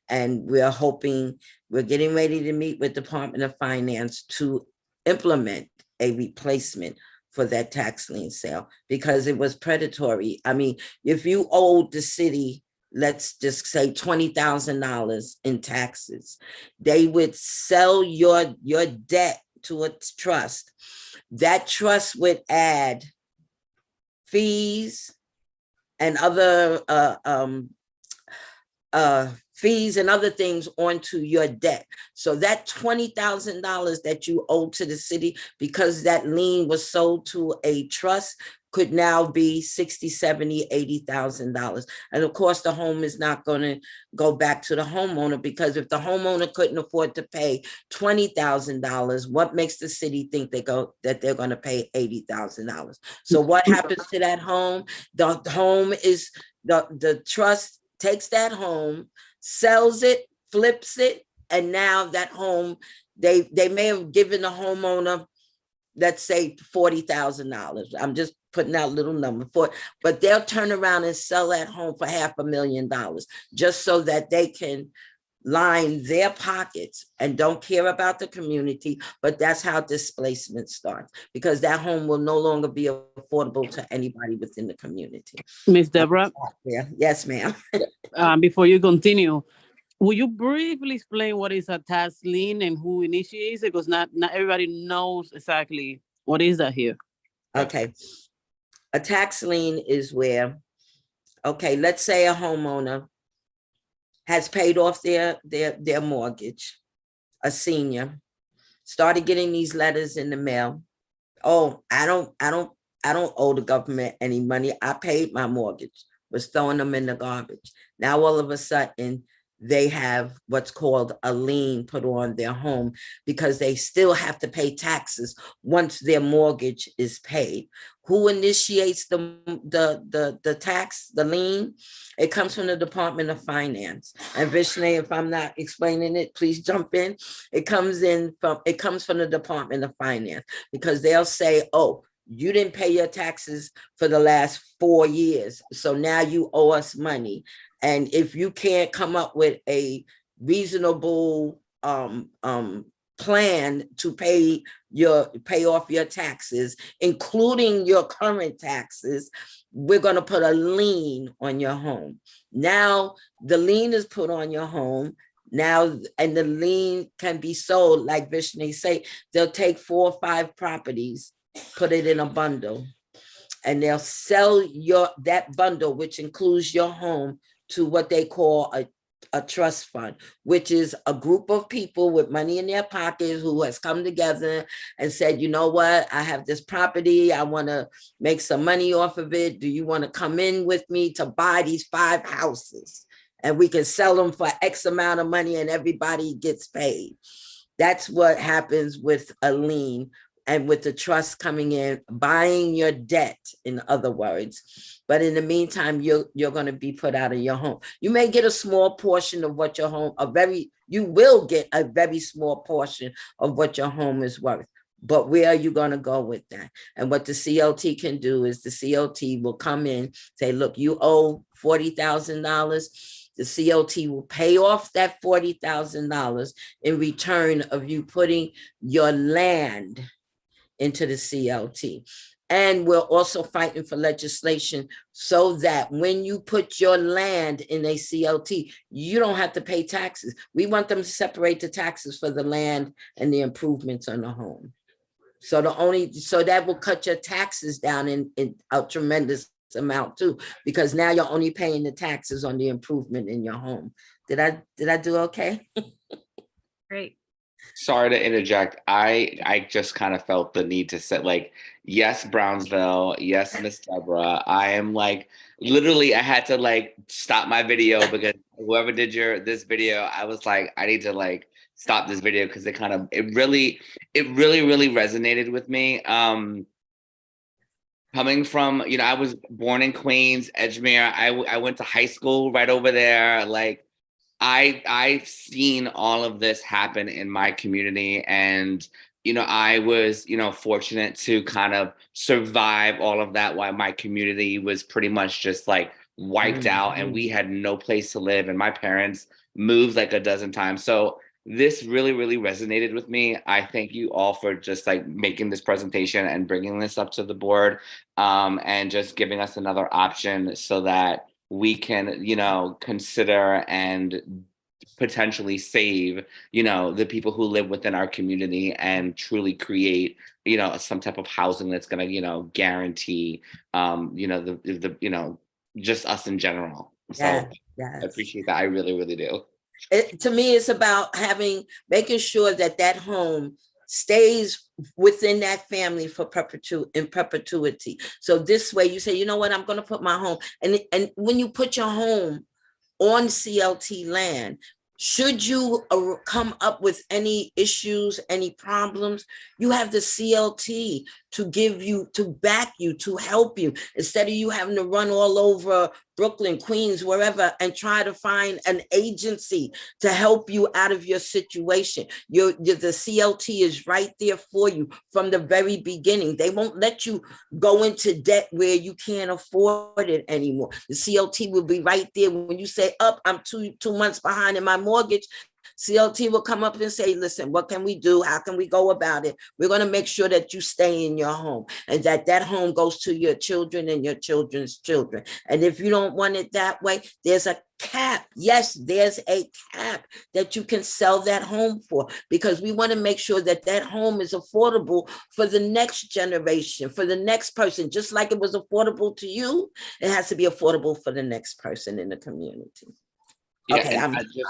And we're getting ready to meet with Department of Finance to implement a replacement for that tax lien sale because it was predatory. I mean, if you owed the city, let's just say $20,000 in taxes, they would sell your debt to a trust. That trust would add fees and other fees and other things onto your debt. So that $20,000 that you owe to the city, because that lien was sold to a trust, could now be $60,000, $70,000, $80,000. And of course, the home is not going to go back to the homeowner, because if the homeowner couldn't afford to pay $20,000, what makes the city think that they're going to pay $80,000? So what happens to that home? The home is the trust takes that home, sells it, flips it, and now that home, they may have given the homeowner, let's say $40,000. I'm just putting out a little number for it, but they'll turn around and sell that home for $500,000 just so that they can line their pockets and don't care about the community. But that's how displacement starts, because that home will no longer be affordable to anybody within the community. Miss Deborah? Yes, ma'am. Before you continue, will you briefly explain what is a tax lien and who initiates it? Because not everybody knows exactly what is that here. Okay. A tax lien is where, okay, let's say a homeowner has paid off their mortgage, a senior, started getting these letters in the mail. Oh, I don't owe the government any money. I paid my mortgage, was throwing them in the garbage. Now, all of a sudden, they have what's called a lien put on their home because they still have to pay taxes once their mortgage is paid. Who initiates the tax, the lien? It comes from the Department of Finance. And Vishnu, if I'm not explaining it, please jump in. It comes from the Department of Finance because they'll say, oh, you didn't pay your taxes for the last 4 years, so now you owe us money. And if you can't come up with a reasonable plan to pay off your taxes, including your current taxes, we're going to put a lien on your home. Now the lien is put on your home now, and the lien can be sold. Like Vishnu say, they'll take 4 or 5 properties, put it in a bundle, and they'll sell that bundle, which includes your home, to what they call a trust fund, which is a group of people with money in their pockets who has come together and said, you know what, I have this property, I want to make some money off of it. Do you want to come in with me to buy these 5 houses? And we can sell them for X amount of money and everybody gets paid. That's what happens with a lien and with the trust coming in, buying your debt, in other words. But in the meantime, you're going to be put out of your home. You may get a small portion of what your home, you will get a very small portion of what your home is worth. But where are you going to go with that? And what the CLT can do is the CLT will come in, say, look, you owe $40,000. The CLT will pay off that $40,000 in return of you putting your land into the CLT. And we're also fighting for legislation so that when you put your land in a CLT, you don't have to pay taxes. We want them to separate the taxes for the land and the improvements on the home. So that will cut your taxes down in a tremendous amount too, because now you're only paying the taxes on the improvement in your home. Did I do okay? Great. Sorry to interject. I just kind of felt the need to say, like, yes, Brownsville, yes, Miss Deborah. I am like, literally, I had to like stop my video because whoever did this video, I was like, I need to like stop this video because it really resonated with me. Coming from, I was born in Queens, Edgemere. I went to high school right over there. Like, I've seen all of this happen in my community, and I was fortunate to kind of survive all of that while my community was pretty much just like wiped out, and we had no place to live, and my parents moved like a dozen times. So this really resonated with me. I thank you all for just like making this presentation and bringing this up to the board, and just giving us another option so that we can, consider and potentially save, the people who live within our community and truly create, some type of housing that's going to, guarantee, just us in general. So yes. I appreciate that. I really do. To me, it's about making sure that home stays within that family for in perpetuity. So this way you say, you know what, I'm going to put my home. And when you put your home on CLT land, should you come up with any issues, any problems, you have the CLT to back you, to help you, instead of you having to run all over Brooklyn, Queens, wherever, and try to find an agency to help you out of your situation. The CLT is right there for you from the very beginning. They won't let you go into debt where you can't afford it anymore. The CLT will be right there when you say, I'm two months behind in my mortgage. CLT will come up and say, listen, what can we do? How can we go about it? We're going to make sure that you stay in your home and that home goes to your children and your children's children. And if you don't want it that way, there's a cap. Yes, there's a cap that you can sell that home for, because we want to make sure that home is affordable for the next generation, for the next person. Just like it was affordable to you, it has to be affordable for the next person in the community. Yeah, okay,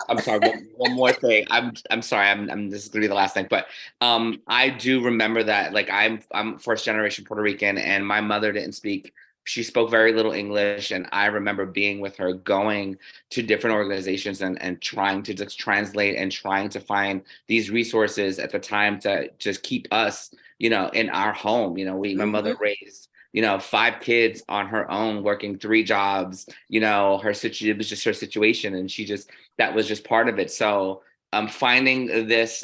I'm sorry. One more thing. I'm sorry. This is gonna be the last thing, but I do remember that. Like, I'm first generation Puerto Rican, and my mother didn't speak she spoke very little English, and I remember being with her, going to different organizations and trying to just translate and trying to find these resources at the time to just keep us, you know, in our home. You know, my mother raised, you know, 5 kids on her own, working 3 jobs. You know, it was just her situation, and that was just part of it. So finding this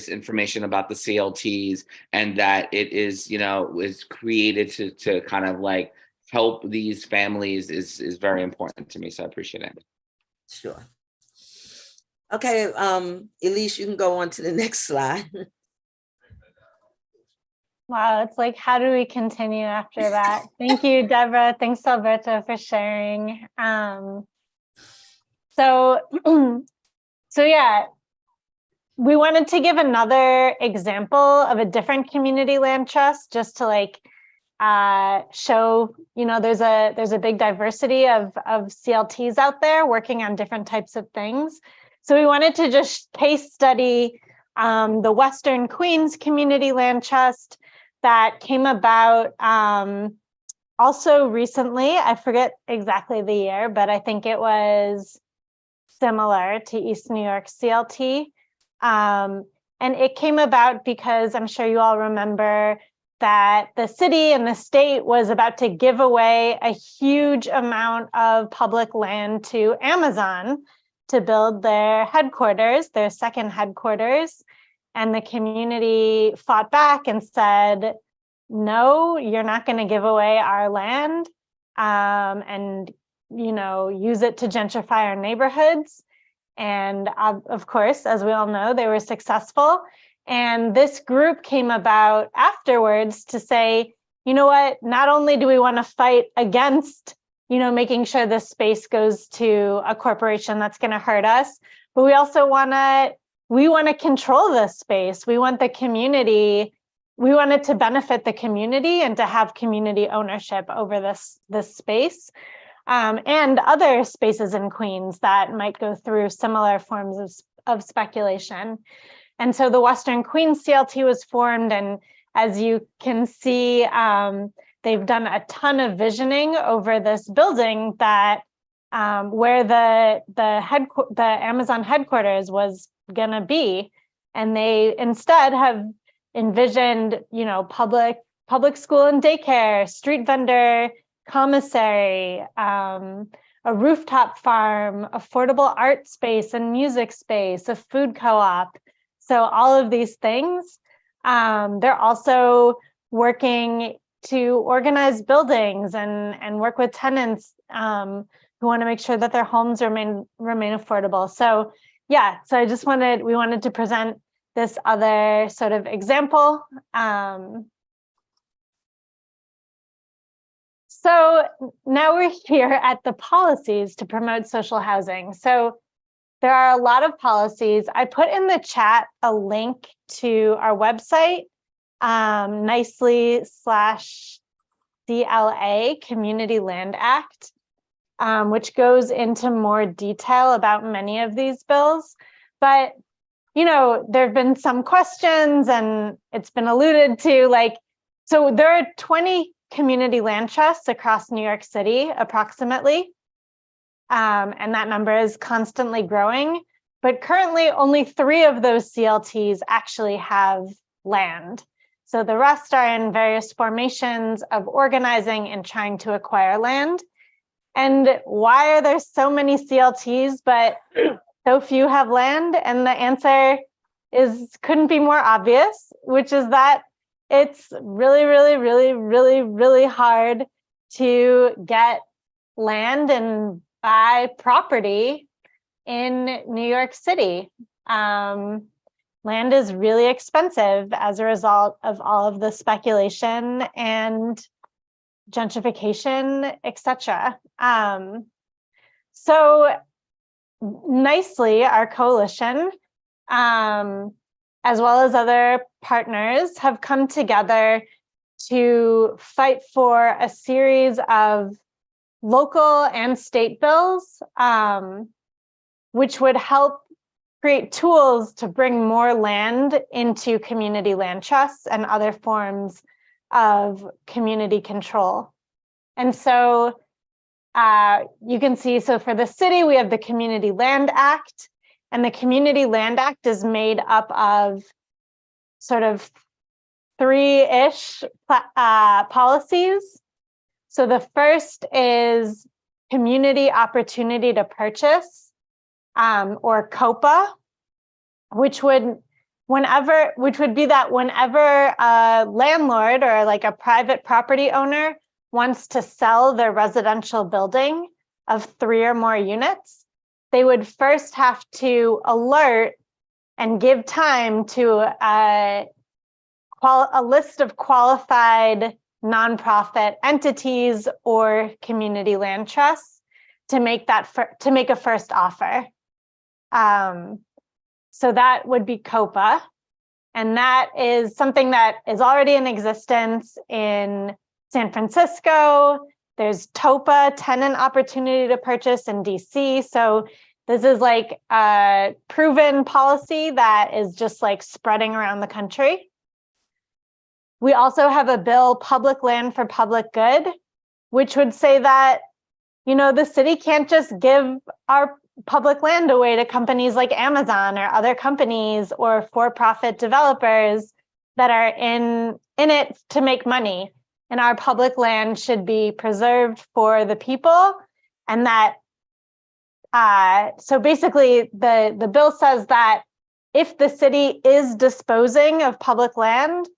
information about the CLTs, and that it is, you know, is created to kind of like help these families is very important to me. So I appreciate it. Sure. Okay, Elise, you can go on to the next slide. Wow, it's like, how do we continue after that? Thank you, Deborah. Thanks, Alberto, for sharing. So yeah, we wanted to give another example of a different community land trust, just to like show, you know, there's a big diversity of CLTs out there working on different types of things. So we wanted to just case study the Western Queens Community Land Trust that came about also recently. I forget exactly the year, but I think it was similar to East New York CLT. And it came about because I'm sure you all remember that the city and the state was about to give away a huge amount of public land to Amazon to build their headquarters, their second headquarters. And the community fought back and said, no, you're not going to give away our land and, you know, use it to gentrify our neighborhoods. And of course, as we all know, they were successful. And this group came about afterwards to say, you know what, not only do we want to fight against, you know, making sure this space goes to a corporation that's going to hurt us, but we also want to control this space. We want the community, we want it to benefit the community and to have community ownership over this space. And other spaces in Queens that might go through similar forms of speculation. And so the Western Queens CLT was formed, and as you can see, they've done a ton of visioning over this building that where the Amazon headquarters was going to be, and they instead have envisioned, you know, public school and daycare, street vendor, commissary, a rooftop farm, affordable art space and music space, a food co-op. So all of these things. They're also working to organize buildings and work with tenants who want to make sure that their homes remain affordable. So yeah, so we wanted to present this other sort of example. So now we're here at the policies to promote social housing. So there are a lot of policies. I put in the chat a link to our website, nicely/CLA Community Land Act, which goes into more detail about many of these bills. But, you know, there have been some questions, and it's been alluded to, like, so there are 20 community land trusts across New York City, approximately. And that number is constantly growing. But currently, only 3 of those CLTs actually have land. So the rest are in various formations of organizing and trying to acquire land. And why are there so many CLTs, but so few have land? And the answer couldn't be more obvious, which is that it's really, really, really, really, really hard to get land and buy property in New York City. Land is really expensive as a result of all of the speculation and gentrification, etc. So nicely, our coalition, as well as other partners, have come together to fight for a series of local and state bills, which would help create tools to bring more land into community land trusts and other forms of community control. And so you can see, so for the city, we have the Community Land Act, and the Community Land Act is made up of sort of three-ish policies. So the first is Community Opportunity to Purchase, or COPA, which would be that whenever a landlord or like a private property owner wants to sell their residential building of 3 or more units, they would first have to alert and give time to a list of qualified nonprofit entities or community land trusts to make a first offer. So that would be COPA, and that is something that is already in existence in San Francisco. There's TOPA, Tenant Opportunity to Purchase, in DC. So this is like a proven policy that is just like spreading around the country. We also have a bill, Public Land for Public Good, which would say that, you know, the city can't just give our public land away to companies like Amazon or other companies or for-profit developers that are in it to make money. And our public land should be preserved for the people. And that, so basically the bill says that if the city is disposing of public land,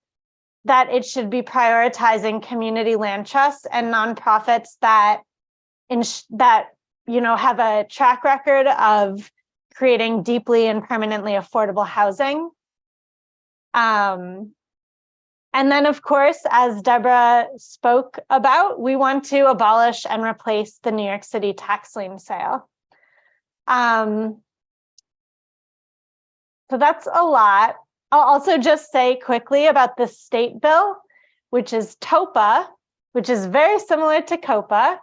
that it should be prioritizing community land trusts and nonprofits that have a track record of creating deeply and permanently affordable housing. And then, of course, as Deborah spoke about, we want to abolish and replace the New York City tax lien sale. So that's a lot. I'll also just say quickly about the state bill, which is TOPA, which is very similar to COPA.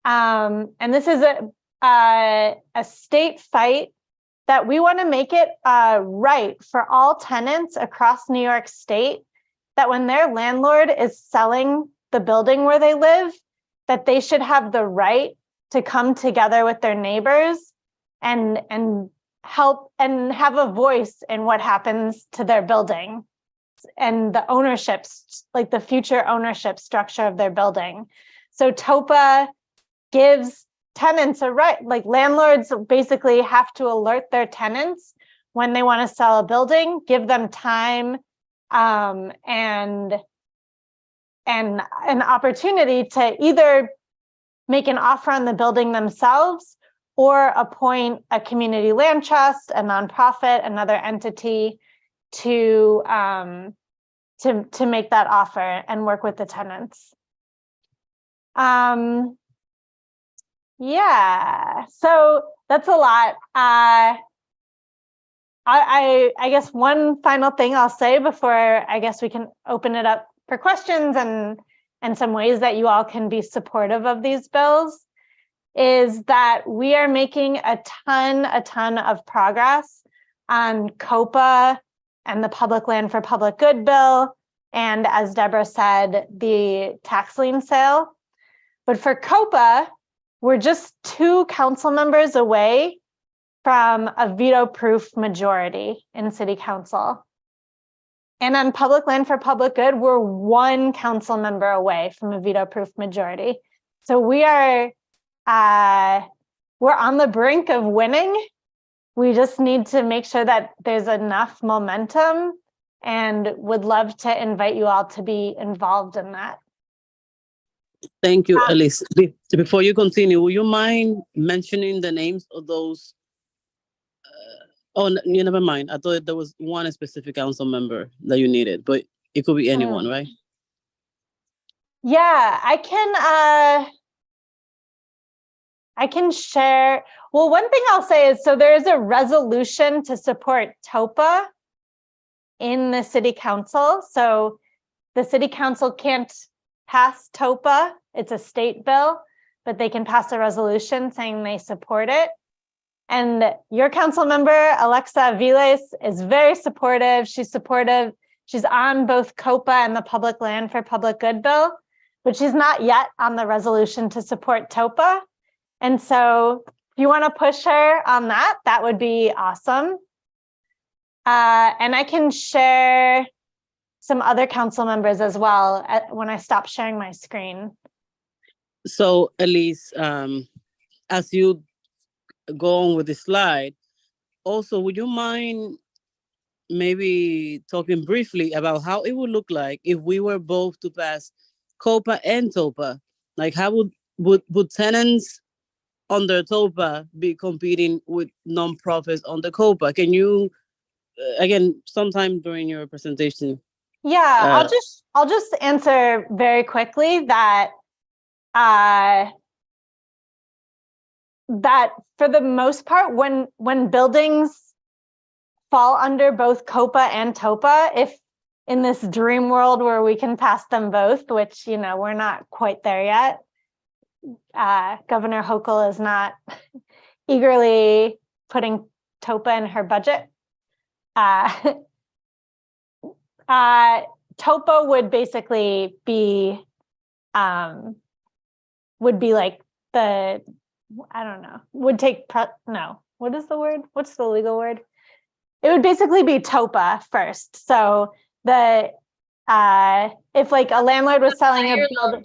And this is a state fight that we want to make it right for all tenants across New York State, that when their landlord is selling the building where they live, that they should have the right to come together with their neighbors and help and have a voice in what happens to their building and the ownerships, like the future ownership structure of their building. So TOPA gives tenants a right, like landlords basically have to alert their tenants when they want to sell a building, give them time and an opportunity to either make an offer on the building themselves or appoint a community land trust, a nonprofit, another entity to make that offer and work with the tenants. Yeah, so that's a lot. I guess one final thing I'll say before I guess we can open it up for questions and some ways that you all can be supportive of these bills is that we are making a ton of progress on COPA and the Public Land for Public Good bill, and as Deborah said, the tax lien sale. But for COPA, we're just 2 council members away from a veto-proof majority in City Council. And on Public Land for Public Good, we're 1 council member away from a veto-proof majority. So we are, we're on the brink of winning. We just need to make sure that there's enough momentum, and would love to invite you all to be involved in that. Thank you, Elise. Before you continue, would you mind mentioning the names of those? You never mind. I thought there was one specific council member that you needed, but it could be anyone, right? Yeah, I can share. Well, one thing I'll say is, so there is a resolution to support TOPA in the City Council. So the City Council can't pass TOPA, it's a state bill, but they can pass a resolution saying they support it. And your council member, Alexa Viles, is very supportive. She's supportive. She's on both COPA and the Public Land for Public Good bill, but she's not yet on the resolution to support TOPA. And so if you want to push her on that, that would be awesome. And I can share some other council members as well when I stop sharing my screen. So Elise, as you go on with the slide, also, would you mind maybe talking briefly about how it would look like if we were both to pass COPA and TOPA? Like, how would tenants under TOPA be competing with nonprofits under COPA? Can you, again, sometime during your presentation? Yeah, I'll just answer very quickly that that for the most part, when buildings fall under both COPA and TOPA, if in this dream world where we can pass them both, which, you know, we're not quite there yet. Governor Hochul is not eagerly putting TOPA in her budget. TOPA would basically be like the, I don't know, would take, no, what is the word? What's the legal word? It would basically be TOPA first. So the, if like a landlord was selling a building.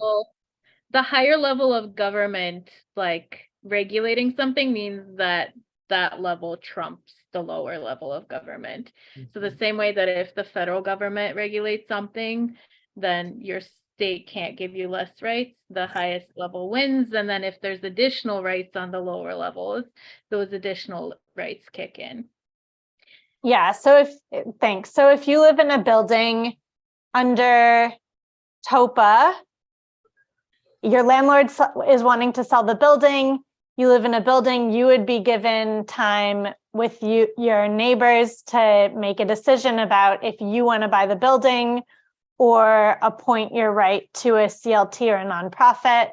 The higher level of government, like regulating something, means that that level trumps the lower level of government. So the same way that if the federal government regulates something, then your state can't give you less rights, the highest level wins. And then if there's additional rights on the lower levels, those additional rights kick in. Yeah, so thanks. So if you live in a building under TOPA, your landlord is wanting to sell the building, you live in a building, you would be given time with your neighbors to make a decision about if you want to buy the building or appoint your right to a CLT or a nonprofit.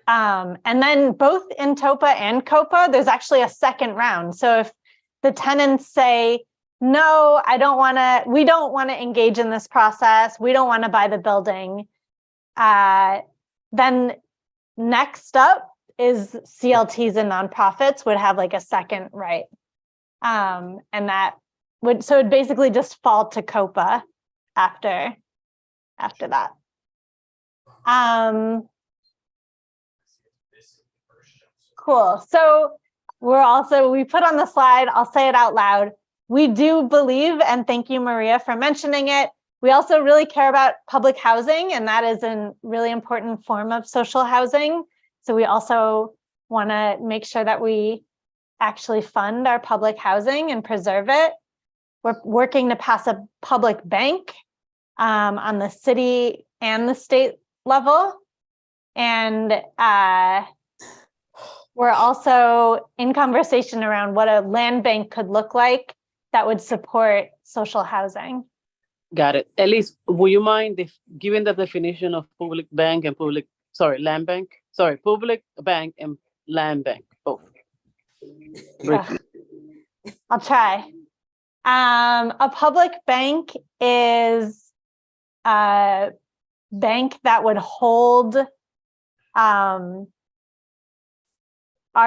And then both in TOPA and COPA, there's actually a second round. So if the tenants say, no, we don't want to engage in this process, we don't want to buy the building, then next up is CLTs and nonprofits would have like a second right. And that would, so it basically just fall to COPA after that. Cool. So we put on the slide, I'll say it out loud. We do believe, and thank you, Maria, for mentioning it, we also really care about public housing, and that is a really important form of social housing. So we also want to make sure that we actually fund our public housing and preserve it. We're working to pass a public bank on the city and the state level. And we're also in conversation around what a land bank could look like that would support social housing. Got it. Elise, would you mind if given the definition of public bank and public bank and land bank, both? I'll try. A public bank is a bank that would hold our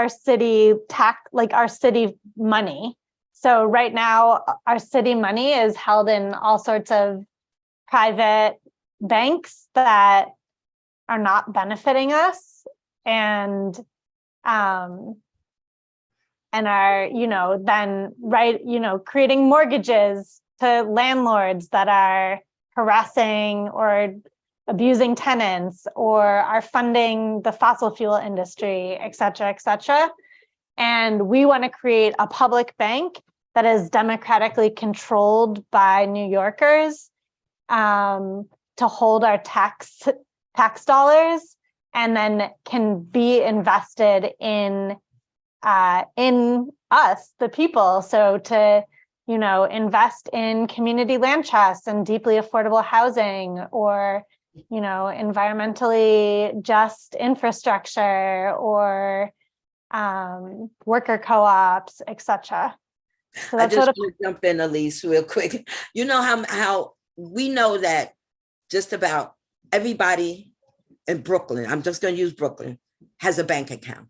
city our city money. So right now, our city money is held in all sorts of private banks that are not benefiting us and are, then creating mortgages to landlords that are harassing or abusing tenants or are funding the fossil fuel industry, et cetera, et cetera. And we want to create a public bank that is democratically controlled by New Yorkers to hold our tax dollars and then can be invested in us, the people. So to, invest in community land trusts and deeply affordable housing or, environmentally just infrastructure or worker co-ops, etc. So I just want to jump in, Elise, real quick. You know how we know that just about everybody in Brooklyn, I'm just going to use Brooklyn, has a bank account.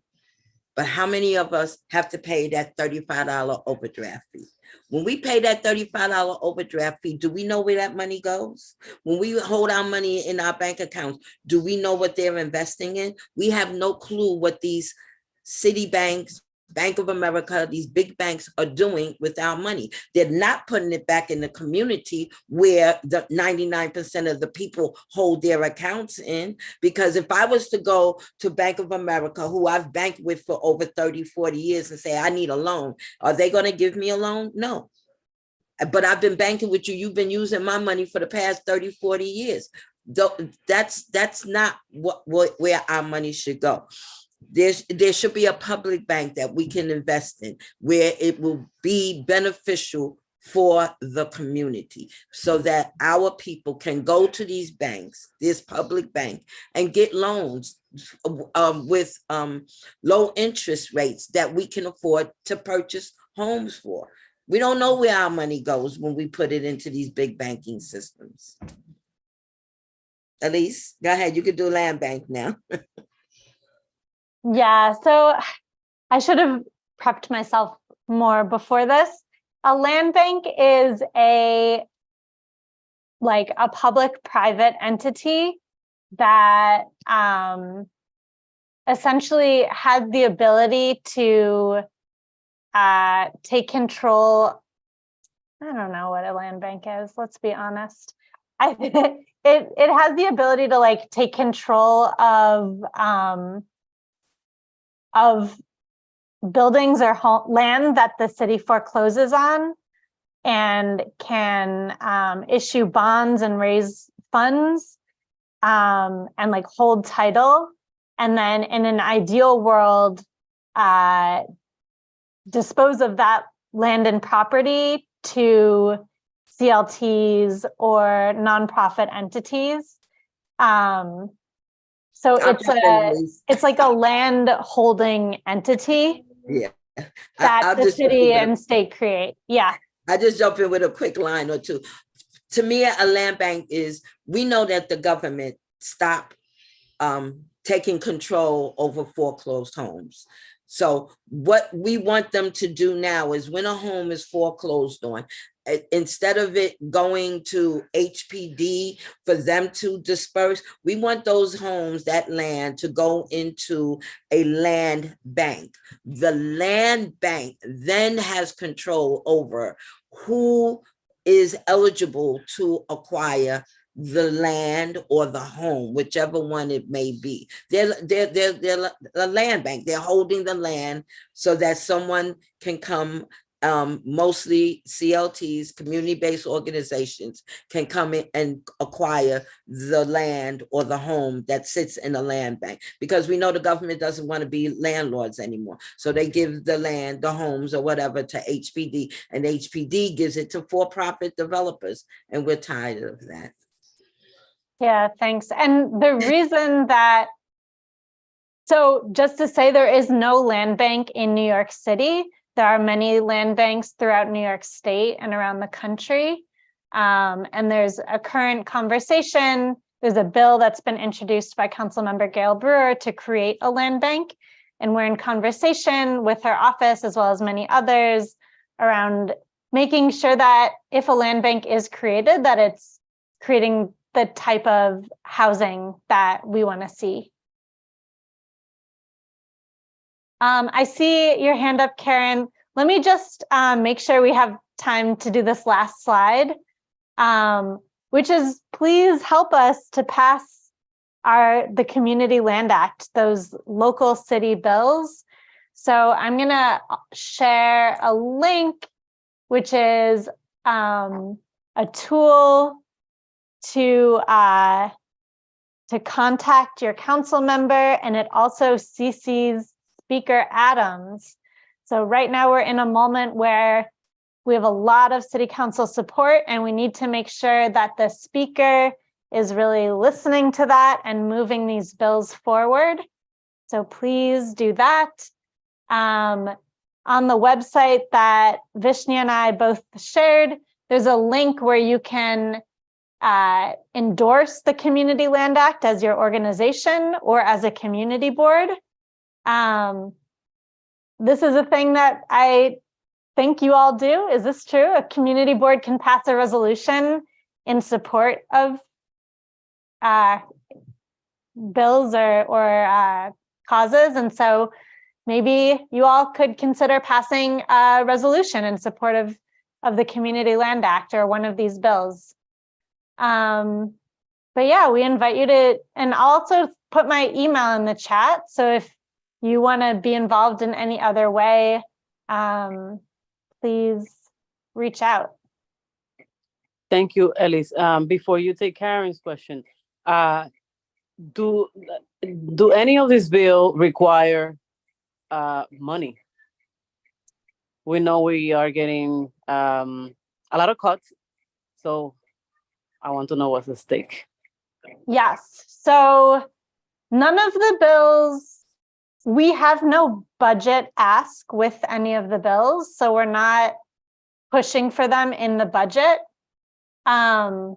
But how many of us have to pay that $35 overdraft fee? When we pay that $35 overdraft fee, do we know where that money goes? When we hold our money in our bank accounts, do we know what they're investing in? We have no clue what these city banks, Bank of America, these big banks are doing with our money. They're not putting it back in the community where the 99% of the people hold their accounts in. Because if I was to go to Bank of America, who I've banked with for over 30, 40 years, and say, I need a loan, are they going to give me a loan? No. But I've been banking with you. You've been using my money for the past 30, 40 years. That's not where our money should go. There should be a public bank that we can invest in where it will be beneficial for the community so that our people can go to these banks, this public bank, and get loans with low interest rates that we can afford to purchase homes for. We don't know where our money goes when we put it into these big banking systems. Elise, go ahead. You could do land bank now. Yeah, so I should have prepped myself more before this. A land bank is a public-private entity that essentially has the ability to take control. I don't know what a land bank is, let's be honest. It has the ability to take control of buildings or land that the city forecloses on, and can issue bonds and raise funds and hold title, and then in an ideal world dispose of that land and property to CLTs or nonprofit entities. So it's like a land holding entity. Yeah. That the city and state create. Yeah. I just jump in with a quick line or two. To me, a land bank is, we know that the government stopped taking control over foreclosed homes. So what we want them to do now is when a home is foreclosed on, instead of it going to HPD for them to disperse, we want those homes, that land, to go into a land bank. The land bank then has control over who is eligible to acquire the land or the home, whichever one it may be. They're the land bank. They're holding the land so that someone can come, mostly CLTs, community-based organizations, can come in and acquire the land or the home that sits in a land bank, because we know the government doesn't want to be landlords anymore. So they give the land, the homes or whatever to HPD, and HPD gives it to for-profit developers. And we're tired of that. Yeah, thanks. And the reason that, so just to say, there is no land bank in New York City. There are many land banks throughout New York State and around the country. And there's a current conversation. There's a bill that's been introduced by Councilmember Gail Brewer to create a land bank. And we're in conversation with her office, as well as many others, around making sure that if a land bank is created, that it's creating the type of housing that we want to see. I see your hand up, Karen. Let me just make sure we have time to do this last slide, which is, please help us to pass the Community Land Act, those local city bills. So I'm going to share a link, which is a tool to contact your council member, and it also CCs Speaker Adams. So right now we're in a moment where we have a lot of city council support, and we need to make sure that the speaker is really listening to that and moving these bills forward. So please do that. On the website that Vishnia and I both shared, there's a link where you can endorse the Community Land Act as your organization or as a community board. This is a thing that I think you all do. Is this true? A community board can pass a resolution in support of bills or causes. And so maybe you all could consider passing a resolution in support of the Community Land Act or one of these bills. But yeah, we invite you to, and I'll also put my email in the chat. So if you want to be involved in any other way, please reach out. Thank you, Elise. Before you take Karen's question, do any of this bill require money? We know we are getting a lot of cuts, so I want to know what's at stake. Yes, so none of the bills, we have no budget ask with any of the bills, so we're not pushing for them in the budget. That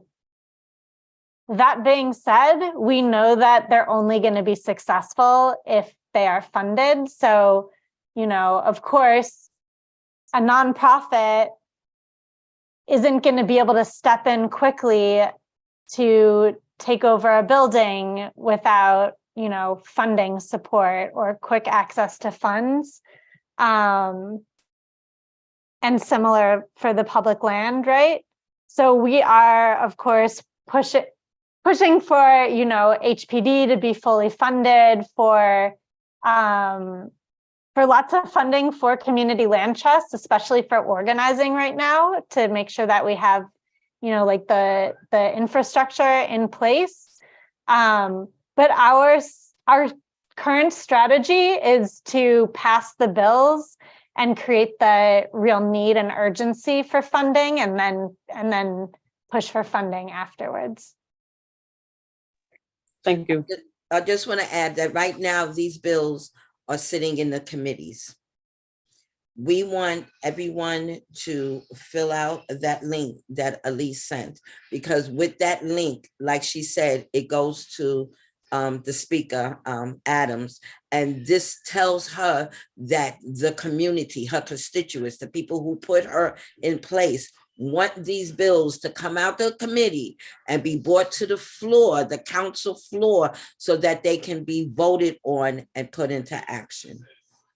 being said, we know that they're only going to be successful if they are funded. So, you know, of course, a nonprofit isn't going to be able to step in quickly to take over a building without, you know, funding support or quick access to funds. And similar for the public land, right? So we are, of course, pushing for, you know, HPD to be fully funded, for lots of funding for community land trusts, especially for organizing right now, to make sure that we have, you know, like the infrastructure in place. But our current strategy is to pass the bills and create the real need and urgency for funding, and then push for funding afterwards. Thank you. I just want to add that right now these bills are sitting in the committees. We want everyone to fill out that link that Elise sent, because with that link, like she said, it goes to the speaker, Adams, and this tells her that the community, her constituents, the people who put her in place, want these bills to come out the committee and be brought to the floor, the council floor, so that they can be voted on and put into action.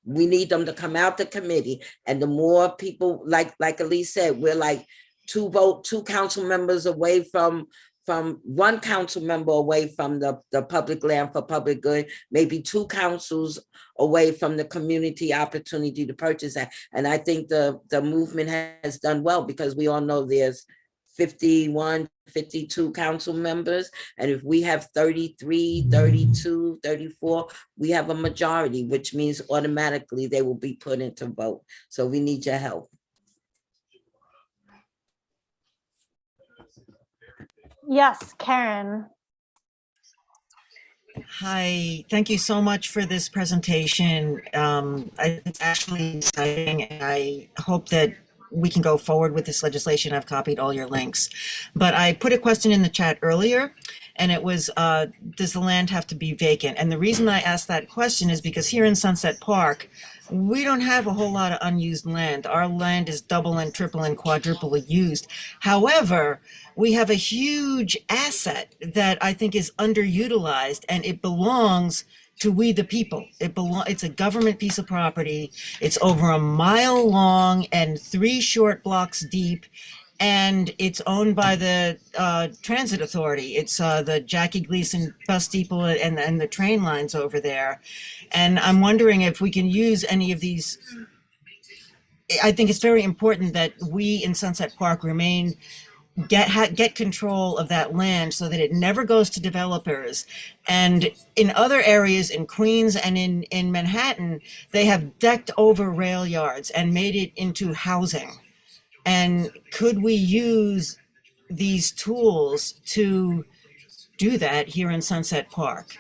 We need them to come out the committee, and the more people, like Elise said, we're like two council members away from one council member away from the public land for public good, maybe two councils away from the community opportunity to purchase that. And I think the movement has done well, because we all know there's 51, 52 council members. And if we have 33, 32, 34, we have a majority, which means automatically they will be put into vote. So we need your help. Yes, Karen. Hi, thank you so much for this presentation. It's actually exciting, and I hope that we can go forward with this legislation. I've copied all your links, but I put a question in the chat earlier, and it was, does the land have to be vacant? And the reason I asked that question is because here in Sunset Park, we don't have a whole lot of unused land. Our land is double and triple and quadruple used. However, we have a huge asset that I think is underutilized, and it belongs to we the people. It's a government piece of property. It's over a mile long and 3 short blocks deep, and it's owned by the transit authority. It's the Jackie Gleason bus depot and the train lines over there. And I'm wondering if we can use any of these. I think it's very important that we in Sunset Park get control of that land so that it never goes to developers. And in other areas in Queens and in Manhattan, they have decked over rail yards and made it into housing. And could we use these tools to do that here in Sunset Park?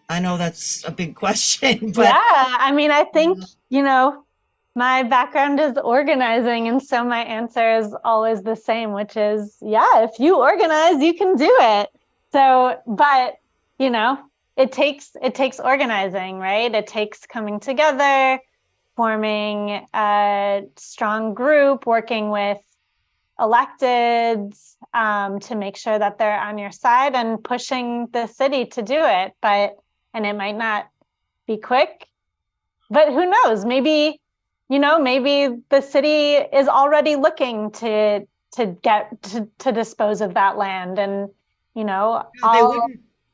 I know that's a big question, but yeah, I mean, I think, you know, My background is organizing, and so my answer is always the same, which is, yeah, if you organize, you can do it. So, but you know, it takes organizing, right? It takes coming together, forming a strong group, working with electeds to make sure that they're on your side and pushing the city to do it. And it might not be quick, but who knows? Maybe, maybe the city is already looking to dispose of that land, and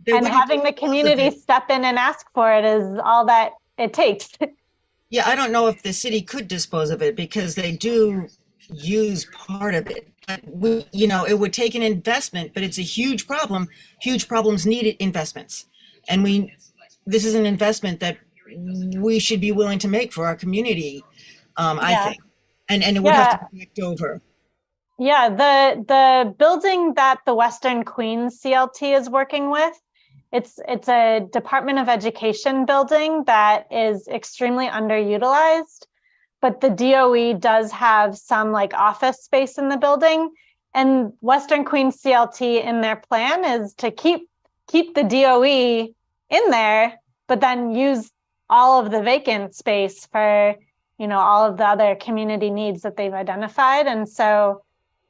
having the community step in and ask for it is all that it takes. Yeah, I don't know if the city could dispose of it because they do use part of it. It would take an investment, but it's a huge problem. Huge problems need investments. And this is an investment that we should be willing to make for our community, I think. And it would have to be backed over. Yeah, the building that the Western Queens CLT is working with, it's a Department of Education building that is extremely underutilized, but the DOE does have some like office space in the building, and Western Queens CLT in their plan is to keep the DOE in there, but then use all of the vacant space for, all of the other community needs that they've identified. And so,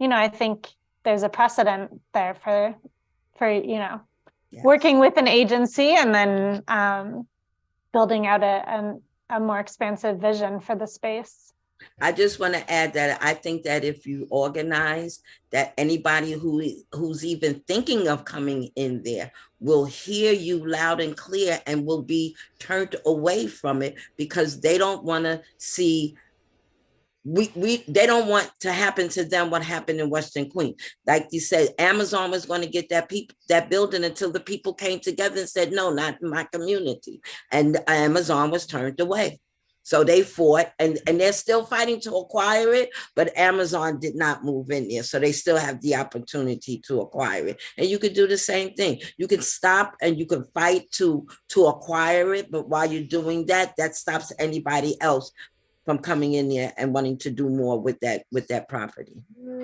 I think there's a precedent there for working with an agency and then building out a more expansive vision for the space. I just want to add that I think that if you organize, that anybody who's even thinking of coming in there will hear you loud and clear and will be turned away from it because they don't want to see they don't want to happen to them what happened in Western Queens. Like you said, Amazon was going to get that building until the people came together and said, no, not in my community. And Amazon was turned away. So they fought, and they're still fighting to acquire it, but Amazon did not move in there. So they still have the opportunity to acquire it. And you could do the same thing. You can stop and you can fight to acquire it, but while you're doing that, that stops anybody else from coming in there and wanting to do more with that property.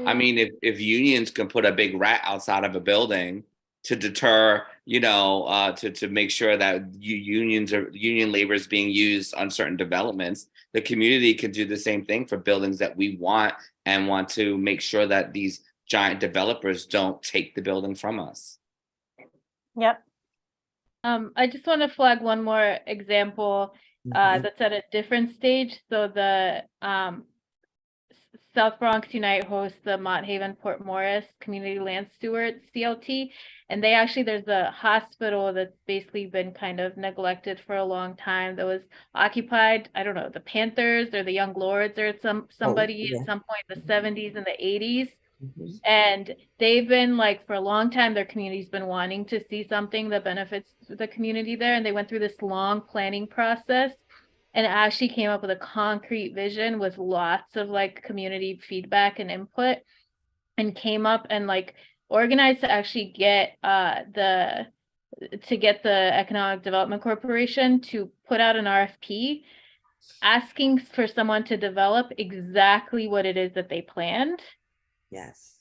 I mean, if unions can put a big rat outside of a building to deter, to make sure that union labor is being used on certain developments, the community can do the same thing for buildings that we want and want to make sure that these giant developers don't take the building from us. Yep. I just want to flag one more example that's at a different stage. So the South Bronx Unite hosts the Mott Haven Port Morris Community Land Steward CLT, and there's a hospital that's basically been kind of neglected for a long time that was occupied, I don't know, the Panthers or the Young Lords or somebody at some point in the 70s and the 80s. And they've been for a long time, their community's been wanting to see something that benefits the community there. And they went through this long planning process and actually came up with a concrete vision with lots of community feedback and input, and came up and organized to actually get the Economic Development Corporation to put out an RFP asking for someone to develop exactly what it is that they planned. Yes.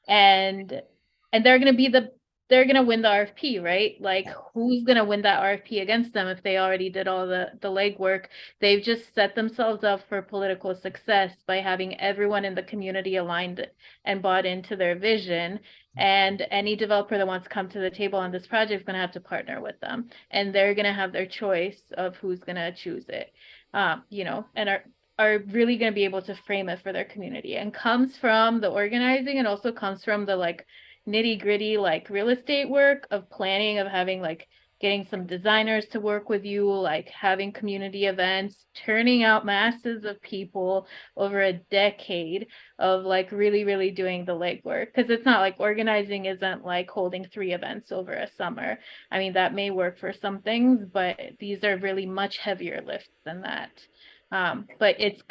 And they're going to win the RFP, right? Who's going to win that RFP against them if they already did all the legwork? They've just set themselves up for political success by having everyone in the community aligned and bought into their vision. And any developer that wants to come to the table on this project is going to have to partner with them. And they're going to have their choice of who's going to choose it, and are really going to be able to frame it for their community, and comes from the organizing, and also comes from the nitty gritty real estate work of planning, of having getting some designers to work with you, having community events, turning out masses of people over a decade of really doing the legwork. Because it's not organizing isn't holding 3 events over a summer. I mean, that may work for some things, but these are really much heavier lifts than that. But it's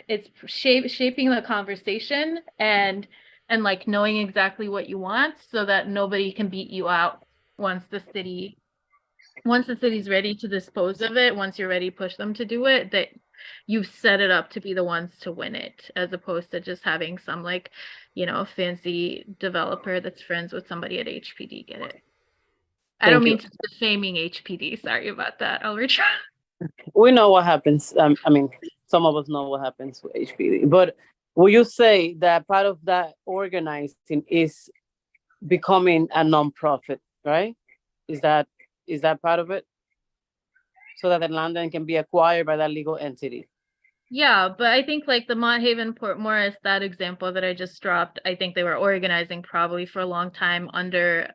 shaping the conversation and knowing exactly what you want so that nobody can beat you out once the city's ready to dispose of it. Once you're ready to push them to do it, that you've set it up to be the ones to win it, as opposed to just having some like, fancy developer that's friends with somebody at HPD get it. I don't mean to defaming HPD. Sorry about that. I'll retract. We know what happens. I mean, some of us know what happens with HPD. But will you say that part of that organizing is becoming a nonprofit, right? Is that part of it? So that the land then can be acquired by that legal entity. Yeah, but I think like the Mont Haven Port Morris, that example that I just dropped, I think they were organizing probably for a long time under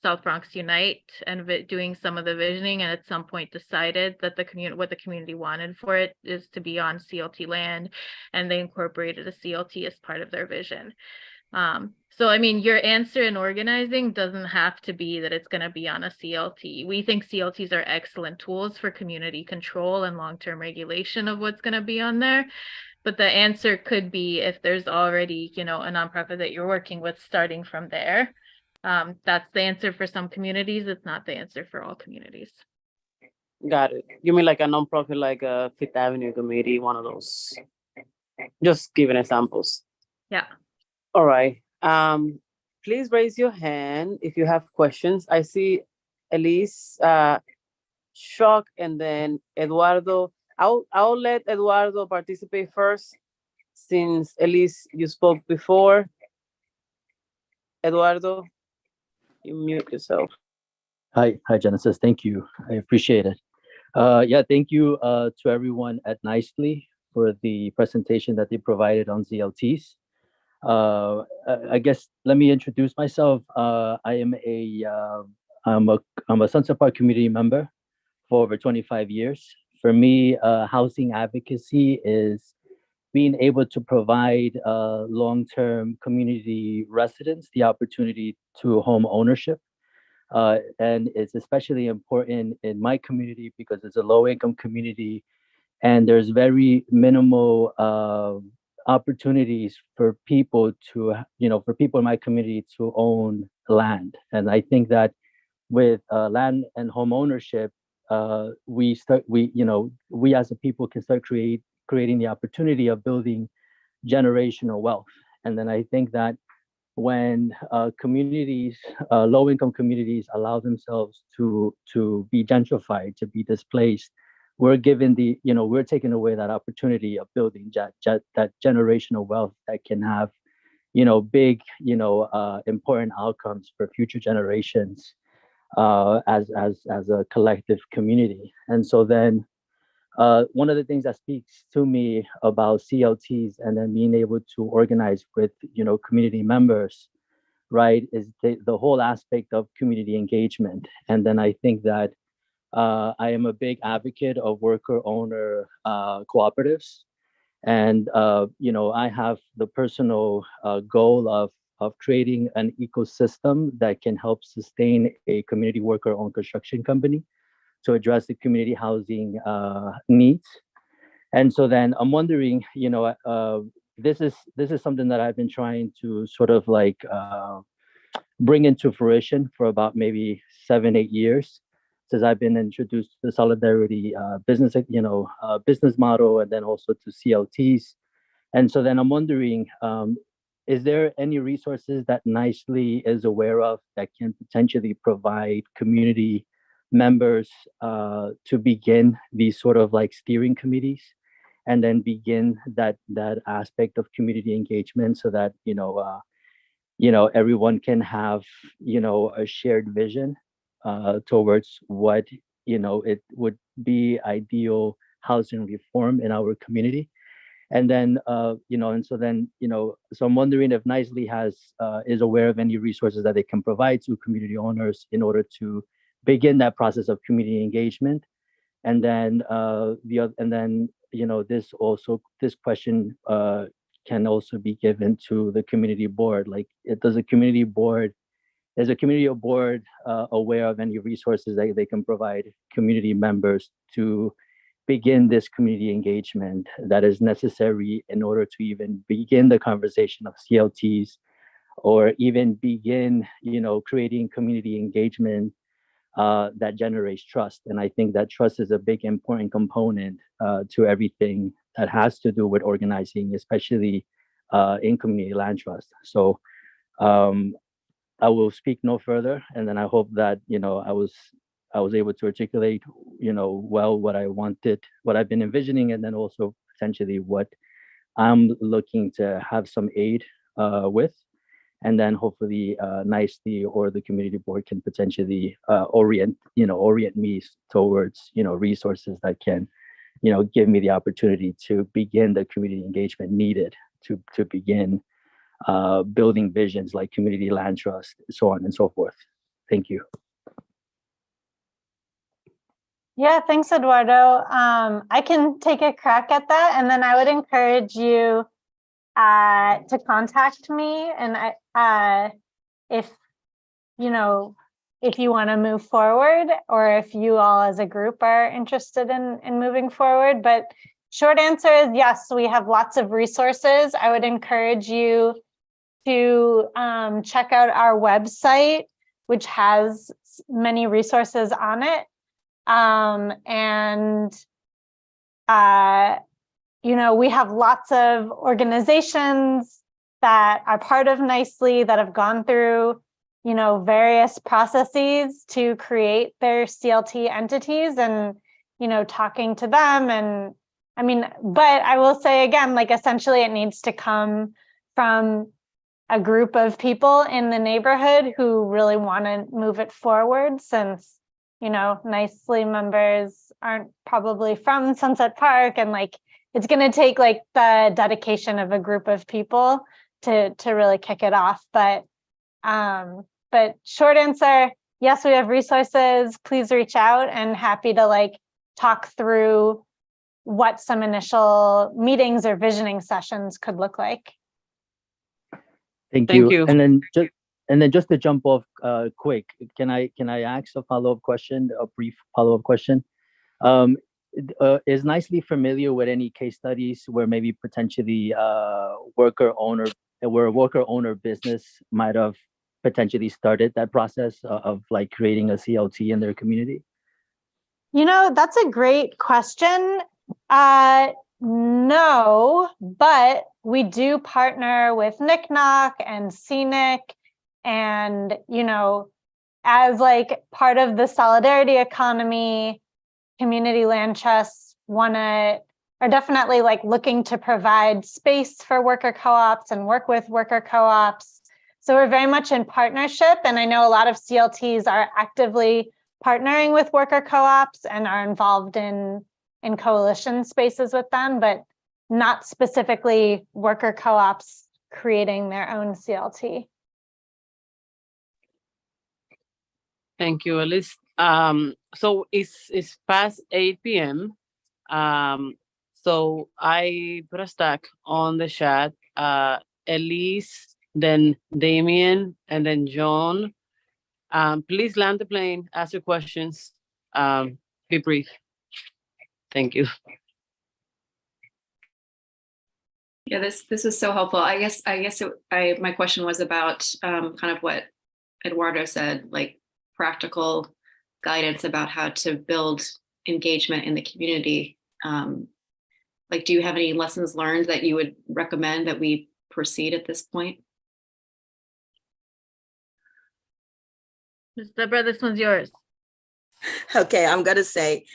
South Bronx Unite and doing some of the visioning, and at some point decided that what the community wanted for it is to be on CLT land, and they incorporated a CLT as part of their vision. So I mean, your answer in organizing doesn't have to be that it's going to be on a CLT. We think CLTs are excellent tools for community control and long-term regulation of what's going to be on there. But the answer could be if there's already, a nonprofit that you're working with starting from there. That's the answer for some communities. It's not the answer for all communities. Got it. You mean like a nonprofit, like a Fifth Avenue Committee, one of those? Just giving examples. Yeah. All right. Please raise your hand if you have questions. I see Elise, Shock, and then Eduardo. I'll let Eduardo participate first, since Elise, you spoke before. Eduardo, you mute yourself. Hi, Genesis. Thank you. I appreciate it. Yeah, thank you to everyone at Nicely for the presentation that they provided on ZLTs. I guess let me introduce myself. I'm a Sunset Park community member for over 25 years. For me, housing advocacy is being able to provide long-term community residents the opportunity to home ownership. And it's especially important in my community because it's a low-income community and there's very minimal opportunities for people to, for people in my community to own land. And I think that with land and home ownership, we as a people can start creating the opportunity of building generational wealth. And then I think that when communities, low-income communities, allow themselves to be gentrified, to be displaced, we're given we're taking away that opportunity of building that generational wealth that can have, big, important outcomes for future generations as a collective community. And so then one of the things that speaks to me about CLTs and then being able to organize with, community members, right, is the whole aspect of community engagement. And then I think that I am a big advocate of worker-owner cooperatives. And, I have the personal goal of creating an ecosystem that can help sustain a community worker-owned construction company to address the community housing needs. And so then I'm wondering, this is something that I've been trying to sort of like bring into fruition for about maybe 7-8 years since I've been introduced to the solidarity business, business model, and then also to CLTs. And so then I'm wondering, is there any resources that Nicely is aware of that can potentially provide community members to begin these sort of like steering committees and then begin that aspect of community engagement so that, everyone can have, a shared vision towards what, it would be ideal housing reform in our community. And then, and so then, so I'm wondering if Nicely is aware of any resources that they can provide to community owners in order to begin that process of community engagement. And then this question can also be given to the community board. Like, is a community board aware of any resources that they can provide community members to begin this community engagement that is necessary in order to even begin the conversation of CLTs, or even begin, creating community engagement that generates trust. And I think that trust is a big important component to everything that has to do with organizing, especially in community land trust. So I will speak no further, and then I hope that I was able to articulate well what I wanted, what I've been envisioning, and then also potentially what I'm looking to have some aid with, and then hopefully nicely, or the community board can potentially orient me towards resources that can give me the opportunity to begin the community engagement needed to begin building visions like community land trust, so on and so forth. Thank you. Yeah, thanks, Eduardo. I can take a crack at that, and then I would encourage you to contact me, and if you want to move forward, or if you all as a group are interested in moving forward. But short answer is yes, we have lots of resources. I would encourage you to check out our website, which has many resources on it. We have lots of organizations that are part of Nicely that have gone through, various processes to create their CLT entities, and, talking to them. And but I will say again, essentially it needs to come from a group of people in the neighborhood who really want to move it forward, since Nicely members aren't probably from Sunset Park, and it's going to take the dedication of a group of people to really kick it off. But short answer, yes, we have resources. Please reach out, and happy to talk through what some initial meetings or visioning sessions could look like. Thank you. And then just to jump off quick, can I ask a follow-up question, a brief follow-up question? Is Nicely familiar with any case studies where maybe potentially a worker owner business might have potentially started that process of creating a CLT in their community? That's a great question. No, but we do partner with NCNOC and CNIC, and as part of the solidarity economy, community land trusts are definitely looking to provide space for worker co-ops and work with worker co-ops. So we're very much in partnership, and I know a lot of CLTs are actively partnering with worker co-ops and are involved in coalition spaces with them, but not specifically worker co-ops creating their own CLT. Thank you, Elise. So it's past 8 p.m. So I put a stack on the chat. Elise, then Damien, and then John. Please land the plane, ask your questions. Be brief. Thank you. Yeah, this is so helpful. I guess my question was about kind of what Eduardo said, practical guidance about how to build engagement in the community. Do you have any lessons learned that you would recommend that we proceed at this point? Ms. Deborah, this one's yours. Okay, I'm going to say,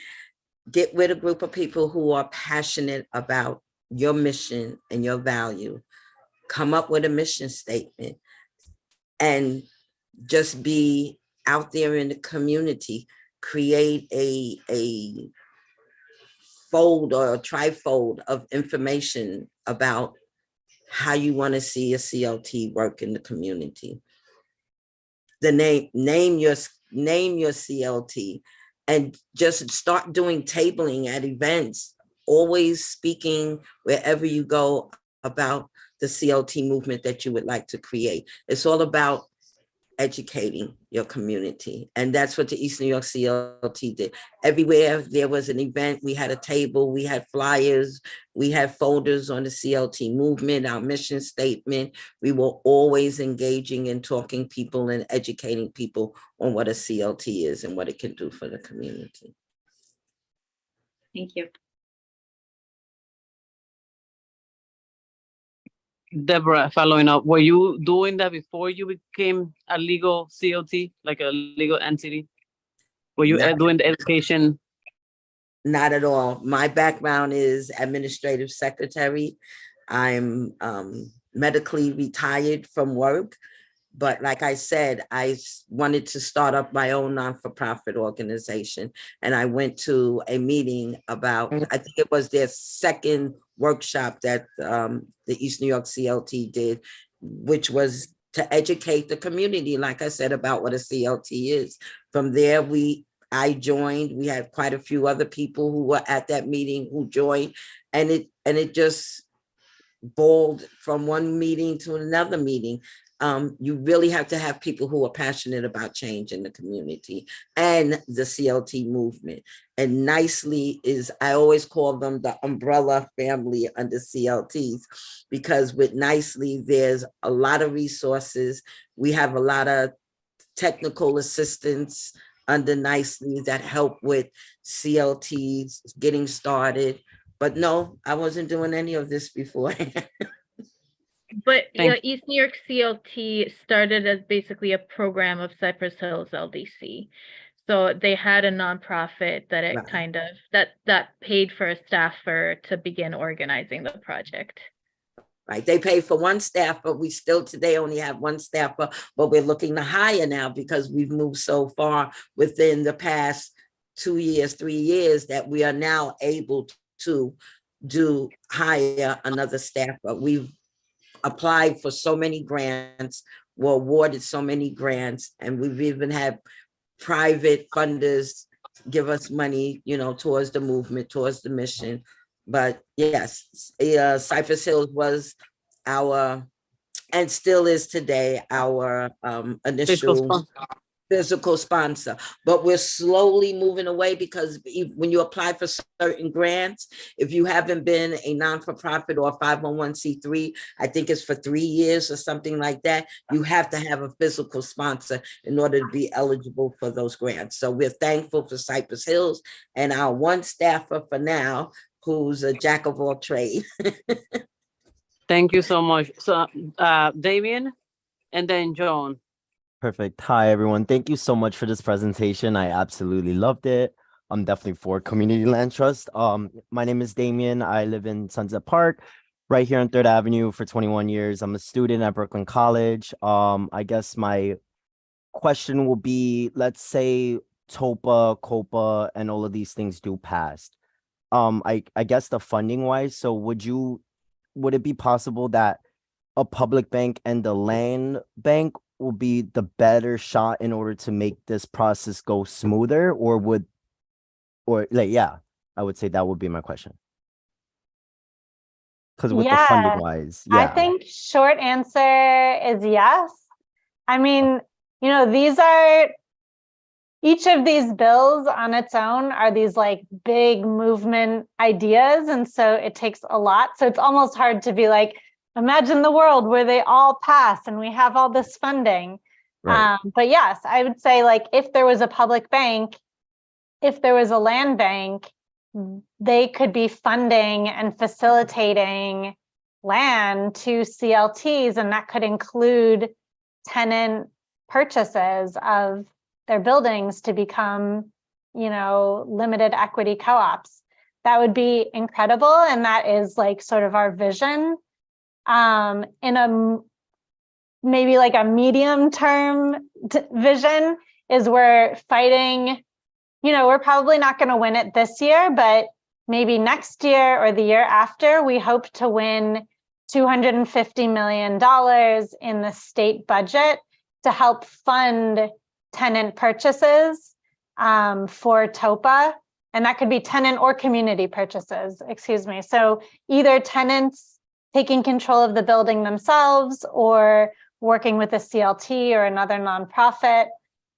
get with a group of people who are passionate about your mission and your value. Come up with a mission statement and just be out there in the community. Create a fold or a trifold of information about how you want to see a CLT work in the community. The name your CLT, and just start doing tabling at events, always speaking wherever you go about the CLT movement that you would like to create. It's all about educating your community. And that's what the East New York CLT did. Everywhere there was an event, we had a table, we had flyers, we had folders on the CLT movement, our mission statement. We were always engaging and talking people and educating people on what a CLT is and what it can do for the community. Thank you. Deborah, following up, were you doing that before you became a legal CLT, like a legal entity? Were you doing the education? Not at all. My background is administrative secretary. I'm medically retired from work. But like I said, I wanted to start up my own non-for-profit organization. And I went to a meeting about, I think it was their second workshop that the East New York CLT did, which was to educate the community, like I said, about what a CLT is. From there, I joined. We had quite a few other people who were at that meeting who joined, and it just boiled from one meeting to another meeting. You really have to have people who are passionate about change in the community and the CLT movement. And Nicely is, I always call them the umbrella family under CLTs, because with Nicely, there's a lot of resources. We have a lot of technical assistance under Nicely that help with CLTs getting started. But no, I wasn't doing any of this before. But East New York CLT started as basically a program of Cypress Hills LDC. So they had a nonprofit that it kind of, that paid for a staffer to begin organizing the project. Right, they pay for one staff, but we still today only have one staffer, but we're looking to hire now because we've moved so far within the past 2 years, 3 years, that we are now able to hire another staffer. We've applied for so many grants, were awarded so many grants, and we've even had private funders give us money, towards the movement, towards the mission. But yes, Cypress Hills was our, and still is today, our initial physical sponsor. But we're slowly moving away, because when you apply for certain grants, if you haven't been a non-for-profit or 501c3, I think it's for 3 years or something like that, you have to have a physical sponsor in order to be eligible for those grants. So we're thankful for Cypress Hills and our one staffer for now, who's a jack of all trades. Thank you so much. So Damien and then Joan. Perfect. Hi, everyone. Thank you so much for this presentation. I absolutely loved it. I'm definitely for Community Land Trust. My name is Damien. I live in Sunset Park, right here on 3rd Avenue for 21 years. I'm a student at Brooklyn College. I guess my question will be, let's say TOPA, COPA, and all of these things do pass. I guess the funding wise, so would it be possible that a public bank and the land bank will be the better shot in order to make this process go smoother, I would say that would be my question. Because with the funding wise, I think short answer is yes. I mean, each of these bills on its own are these like big movement ideas. And so it takes a lot. So it's almost hard to be like, imagine the world where they all pass and we have all this funding. Right. But yes, I would say, like, if there was a public bank, if there was a land bank, they could be funding and facilitating land to CLTs, and that could include tenant purchases of their buildings to become, limited equity co-ops. That would be incredible. And that is like sort of our vision. In a maybe like a medium term vision is we're fighting, we're probably not going to win it this year, but maybe next year or the year after, we hope to win $250 million in the state budget to help fund tenant purchases for TOPA. And that could be tenant or community purchases, excuse me. So either tenants taking control of the building themselves, or working with a CLT or another nonprofit,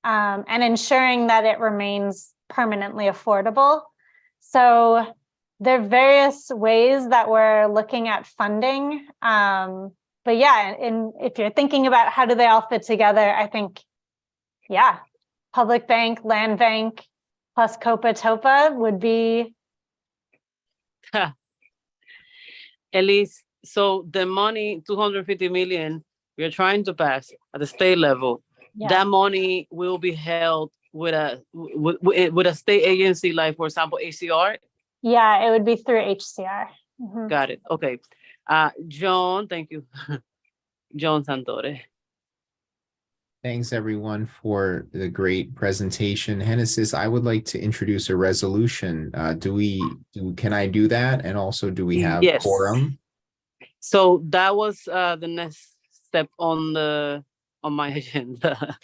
and ensuring that it remains permanently affordable. So there are various ways that we're looking at funding. But yeah, if you're thinking about how do they all fit together, I think, yeah, public bank, land bank, plus Copa Topa would be. Elise, so the money, 250 million, we're trying to pass at the state level. Yeah. That money will be held with a state agency, like for example, ACR. Yeah, it would be through HCR. Mhm. Got it. Okay. John, thank you. John Santore. Thanks everyone for the great presentation. Hennessis, I would like to introduce a resolution. Can I do that? And also, do we have Yes. quorum? So that was the next step on my agenda.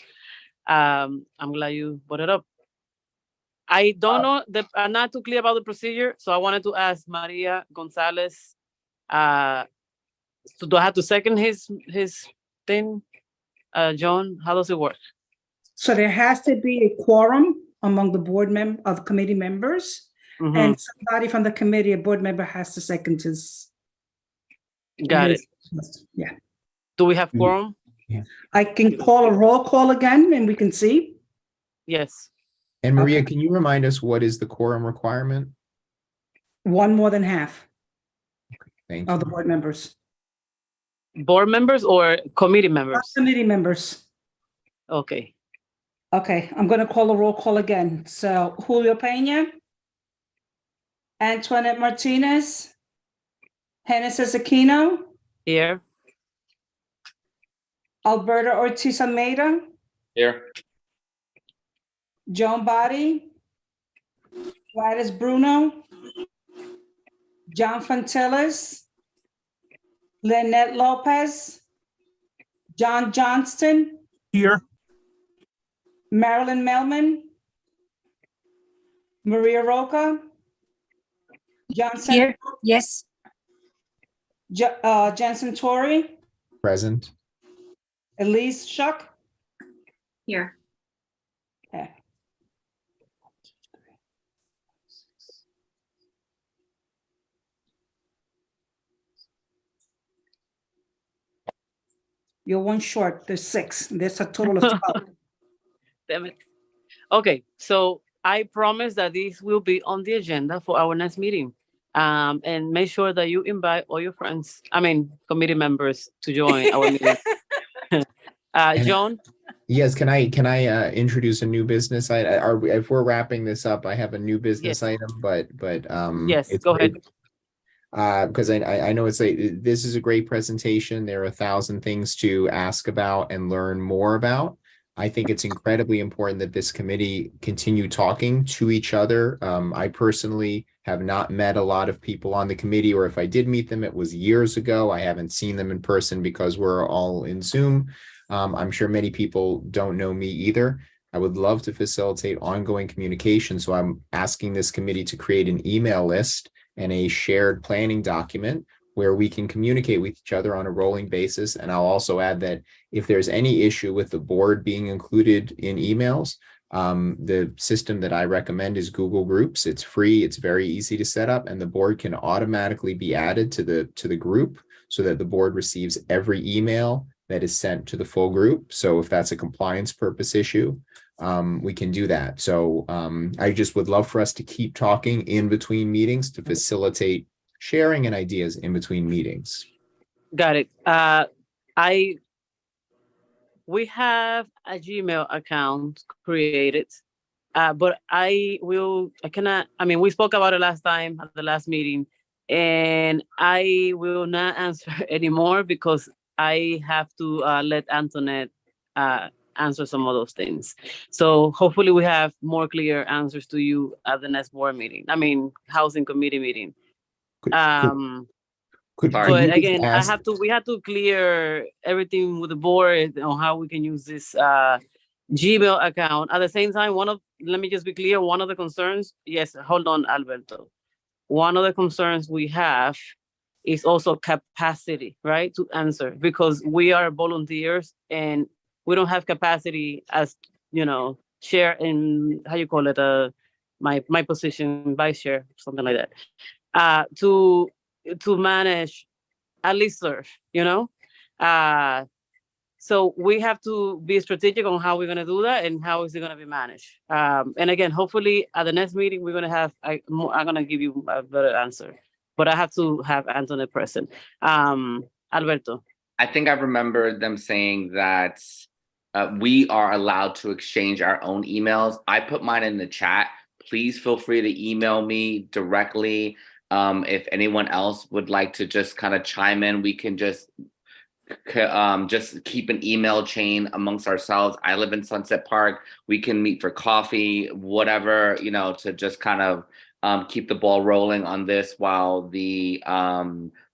I'm glad you brought it up. I don't know, I'm not too clear about the procedure, so I wanted to ask Maria Gonzalez. So do I have to second his thing? John, how does it work? So there has to be a quorum among the committee members, and somebody from the committee, a board member, has to second his. Got it. Yeah. Do we have quorum? Yeah. I can call a roll call again, and we can see. Yes. And Maria, can you remind us what is the quorum requirement? One more than half Thank of you. the board members. Board members or committee members? Committee members. Okay. Okay, I'm going to call a roll call again. So Julio Pena, Antoinette Martinez, Hennessis Aquino, Here. Alberta Ortiz Almeida, Here. Joan Body, Gladys Bruno, John Fontillas, Lynette Lopez, John Johnston. Here. Marilyn Melman, Maria Roca, Johnson. Here, yes. Jensen Torrey, Present. Elise Shuck. Here. Okay. You're one short. There's 6. There's a total of 12. Damn it. Okay, so I promise that this will be on the agenda for our next meeting. And make sure that you invite all your friends, committee members, to join our meeting. John? Yes, can I introduce a new business? If we're wrapping this up, I have a new business item, but yes, go ahead. Because I know it's this is a great presentation. There are 1,000 things to ask about and learn more about. I think it's incredibly important that this committee continue talking to each other. I personally have not met a lot of people on the committee, or if I did meet them, it was years ago. I haven't seen them in person because we're all in Zoom. I'm sure many people don't know me either. I would love to facilitate ongoing communication. So I'm asking this committee to create an email list and a shared planning document where we can communicate with each other on a rolling basis. And I'll also add that if there's any issue with the board being included in emails, the system that I recommend is Google Groups. It's free, it's very easy to set up, and the board can automatically be added to the group so that the board receives every email that is sent to the full group. So if that's a compliance purpose issue, we can do that. So I just would love for us to keep talking in between meetings to facilitate sharing and ideas in between meetings. Got it. We have a Gmail account created, but we spoke about it last time at the last meeting, and I will not answer anymore because I have to let Antoinette answer some of those things. So hopefully we have more clear answers to you at the next board meeting. Housing committee meeting. But again, we have to clear everything with the board on how we can use this Gmail account. At the same time, let me just be clear, one of the concerns, yes, hold on, Alberto. One of the concerns we have is also capacity, right, to answer, because we are volunteers and we don't have capacity as, chair in, how you call it, my position, vice chair, something like that, to manage a listserv, so we have to be strategic on how we're going to do that and how is it going to be managed. And again, hopefully at the next meeting, we're going to have, I'm going to give you a better answer, but I have to have Antoinette present. Alberto. I think I remember them saying that we are allowed to exchange our own emails. I put mine in the chat. Please feel free to email me directly. If anyone else would like to just kind of chime in, we can just keep an email chain amongst ourselves. I live in Sunset Park. We can meet for coffee, whatever, to just kind of keep the ball rolling on this while the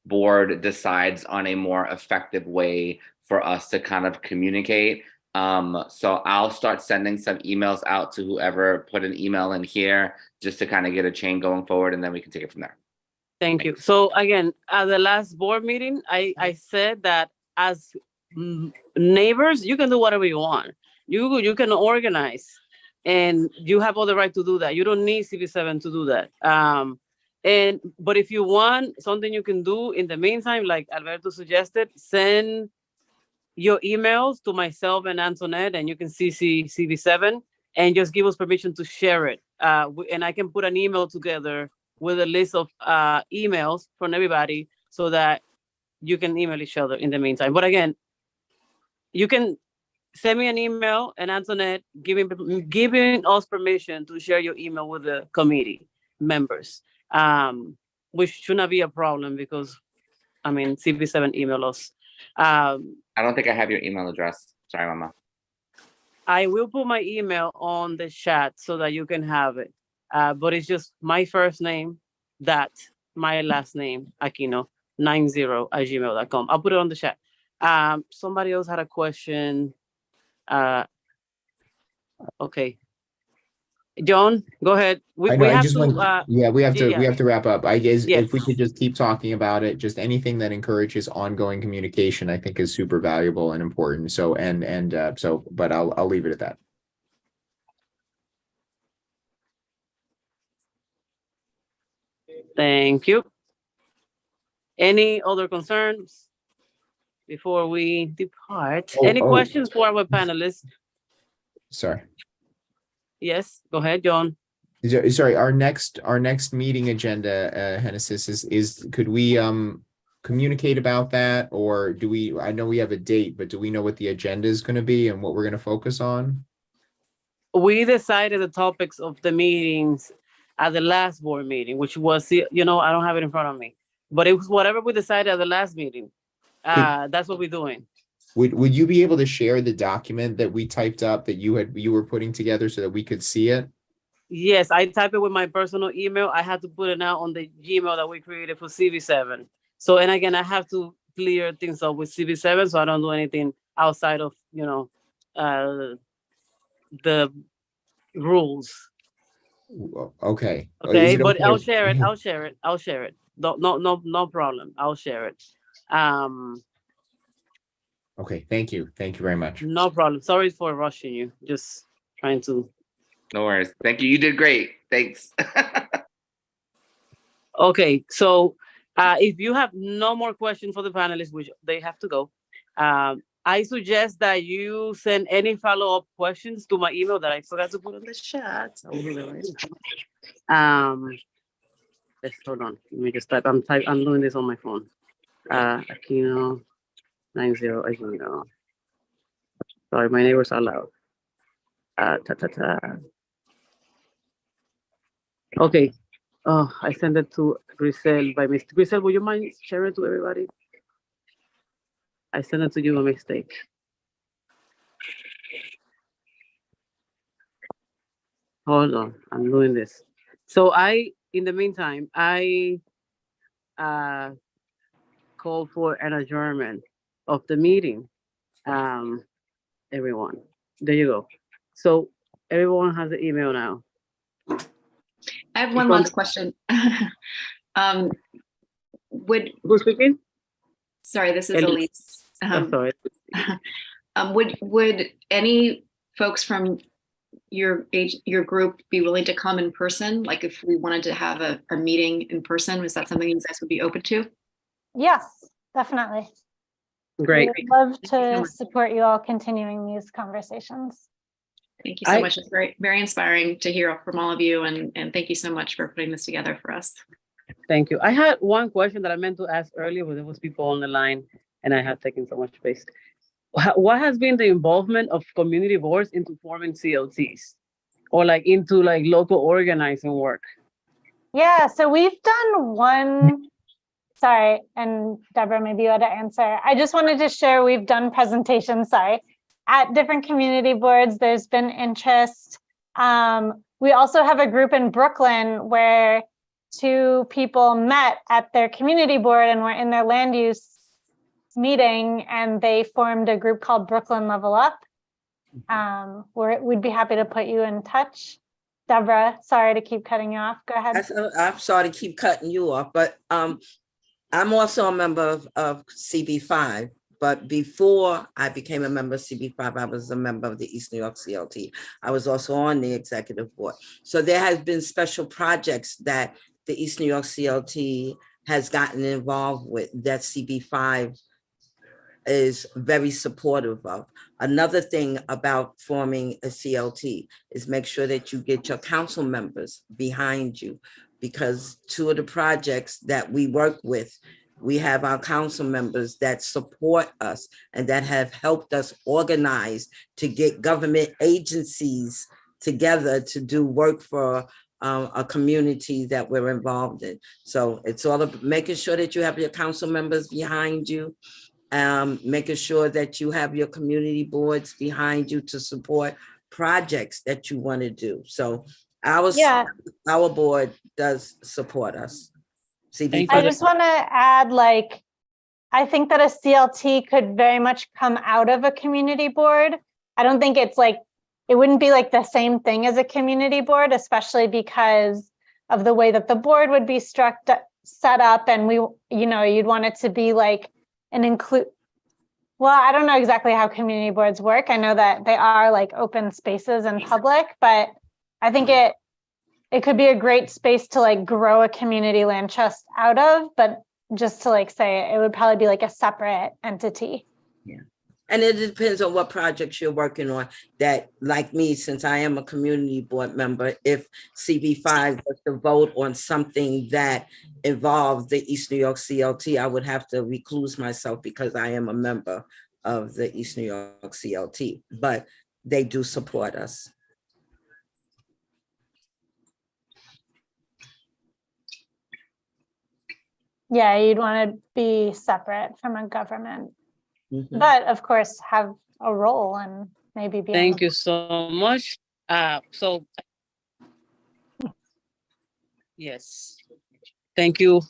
board decides on a more effective way for us to kind of communicate. So I'll start sending some emails out to whoever put an email in here just to kind of get a chain going forward, and then we can take it from there. Thank you. So again, at the last board meeting, I said that as neighbors, you can do whatever you want. You can organize, and you have all the right to do that. You don't need CB7 to do that. But if you want something you can do in the meantime, like Alberto suggested, send your emails to myself and Antoinette, and you can CC CB7 and just give us permission to share it. And I can put an email together with a list of emails from everybody so that you can email each other in the meantime. But again, you can send me an email and Antoinette giving us permission to share your email with the committee members, which should not be a problem because, CB7 email us. I don't think I have your email address. Sorry, Mama. I will put my email on the chat so that you can have it. But it's just my first name, my last name, Aquino90@gmail.com. I'll put it on the chat. Somebody else had a question. Okay. John, go ahead. We have to wrap up. I guess Yes. if we could just keep talking about it, just anything that encourages ongoing communication, I think is super valuable and important. So, but I'll leave it at that. Thank you. Any other concerns before we depart? Any questions for our panelists? Sorry. Yes, go ahead, John. Sorry, our next meeting agenda, Genesis, is could we communicate about that, or do we? I know we have a date, but do we know what the agenda is going to be and what we're going to focus on? We decided the topics of the meetings at the last board meeting, which was, I don't have it in front of me, but it was whatever we decided at the last meeting. That's what we're doing. Would you be able to share the document that we typed up that you were putting together so that we could see it? Yes, I type it with my personal email. I had to put it out on the Gmail that we created for CB7. So, and again, I have to clear things up with CB7, so I don't do anything outside of, the rules. Okay. Okay, but I'll share it. No problem. I'll share it. Okay, thank you very much. No problem. Sorry for rushing you. Just trying to. No worries. Thank you. You did great. Thanks. Okay, so if you have no more questions for the panelists, which they have to go, I suggest that you send any follow-up questions to my email that I forgot to put on the chat. Let's hold on. Let me just type. I'm doing this on my phone. Aquino90. Sorry, my neighbors are loud. Okay. Oh, I sent it to Grisel by mistake. Grisel, would you mind sharing it to everybody? I sent it to you by mistake. Hold on, I'm doing this. So in the meantime, I called for an adjournment of the meeting. Everyone, there you go. So everyone has the email now. I have one last question. Who's speaking? Sorry, this is Elise. Elise. Sorry. Would any folks from your group be willing to come in person? Like if we wanted to have a meeting in person, was that something you guys would be open to? Yes, definitely. Great. We'd love to support you all continuing these conversations. Thank you so much. It's very, very inspiring to hear from all of you, and thank you so much for putting this together for us. Thank you. I had one question that I meant to ask earlier, but there was people on the line and I had taken so much space. What has been the involvement of community boards into forming CLTs or like into like local organizing work? Yeah, so we've done one, sorry, and Deborah, maybe you had to answer. I just wanted to share, we've done presentations, sorry, at different community boards. There's been interest. We also have a group in Brooklyn where two people met at their community board and were in their land use meeting, and they formed a group called Brooklyn Level Up. We'd be happy to put you in touch. Deborah, sorry to keep cutting you off. Go ahead. I'm sorry to keep cutting you off, but I'm also a member of CB5. But before I became a member of CB5, I was a member of the East New York CLT. I was also on the executive board. So there has been special projects that the East New York CLT has gotten involved with that CB5 is very supportive of. Another thing about forming a CLT is make sure that you get your council members behind you, because two of the projects that we work with, we have our council members that support us and that have helped us organize to get government agencies together to do work for a community that we're involved in. So it's all about making sure that you have your council members behind you, making sure that you have your community boards behind you to support projects that you want to do. So our board does support us. I just want to add, like, I think that a CLT could very much come out of a community board. I don't think it's like, it wouldn't be like the same thing as a community board, especially because of the way that the board would be set up, and you'd want it to be like an well, I don't know exactly how community boards work. I know that they are like open spaces and public, but I think it could be a great space to like grow a community land trust out of, but just to like say it would probably be like a separate entity. Yeah. And it depends on what projects you're working on. That, like me, since I am a community board member, if CB5 was to vote on something that involved the East New York CLT, I would have to recluse myself because I am a member of the East New York CLT, but they do support us. Yeah, you'd want to be separate from a government. But of course have a role and maybe be. Thank you so much. Yes. Thank you,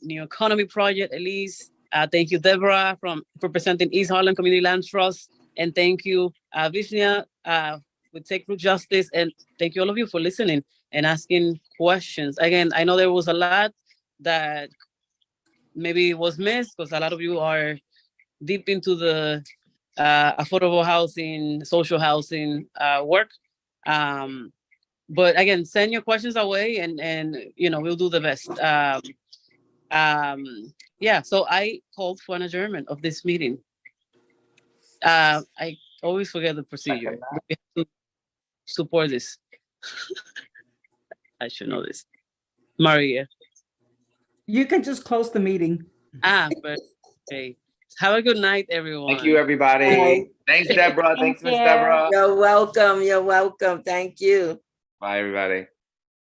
New Economy Project, Elise. Thank you, Deborah, for presenting East Harlem Community Land Trust. And thank you, Vishnia, with Take Root Justice. And thank you all of you for listening and asking questions. Again, I know there was a lot that maybe was missed because a lot of you are deep into the affordable housing, social housing work. But again, send your questions away and we'll do the best. Yeah, so I called for an adjournment of this meeting. I always forget the procedure. We have to support this. I should know this. Maria. You can just close the meeting. But okay. Have a good night, everyone. Thank you, everybody. Bye. Thanks, Deborah. Thanks, Miss Deborah. You're welcome. You're welcome. Thank you. Bye, everybody.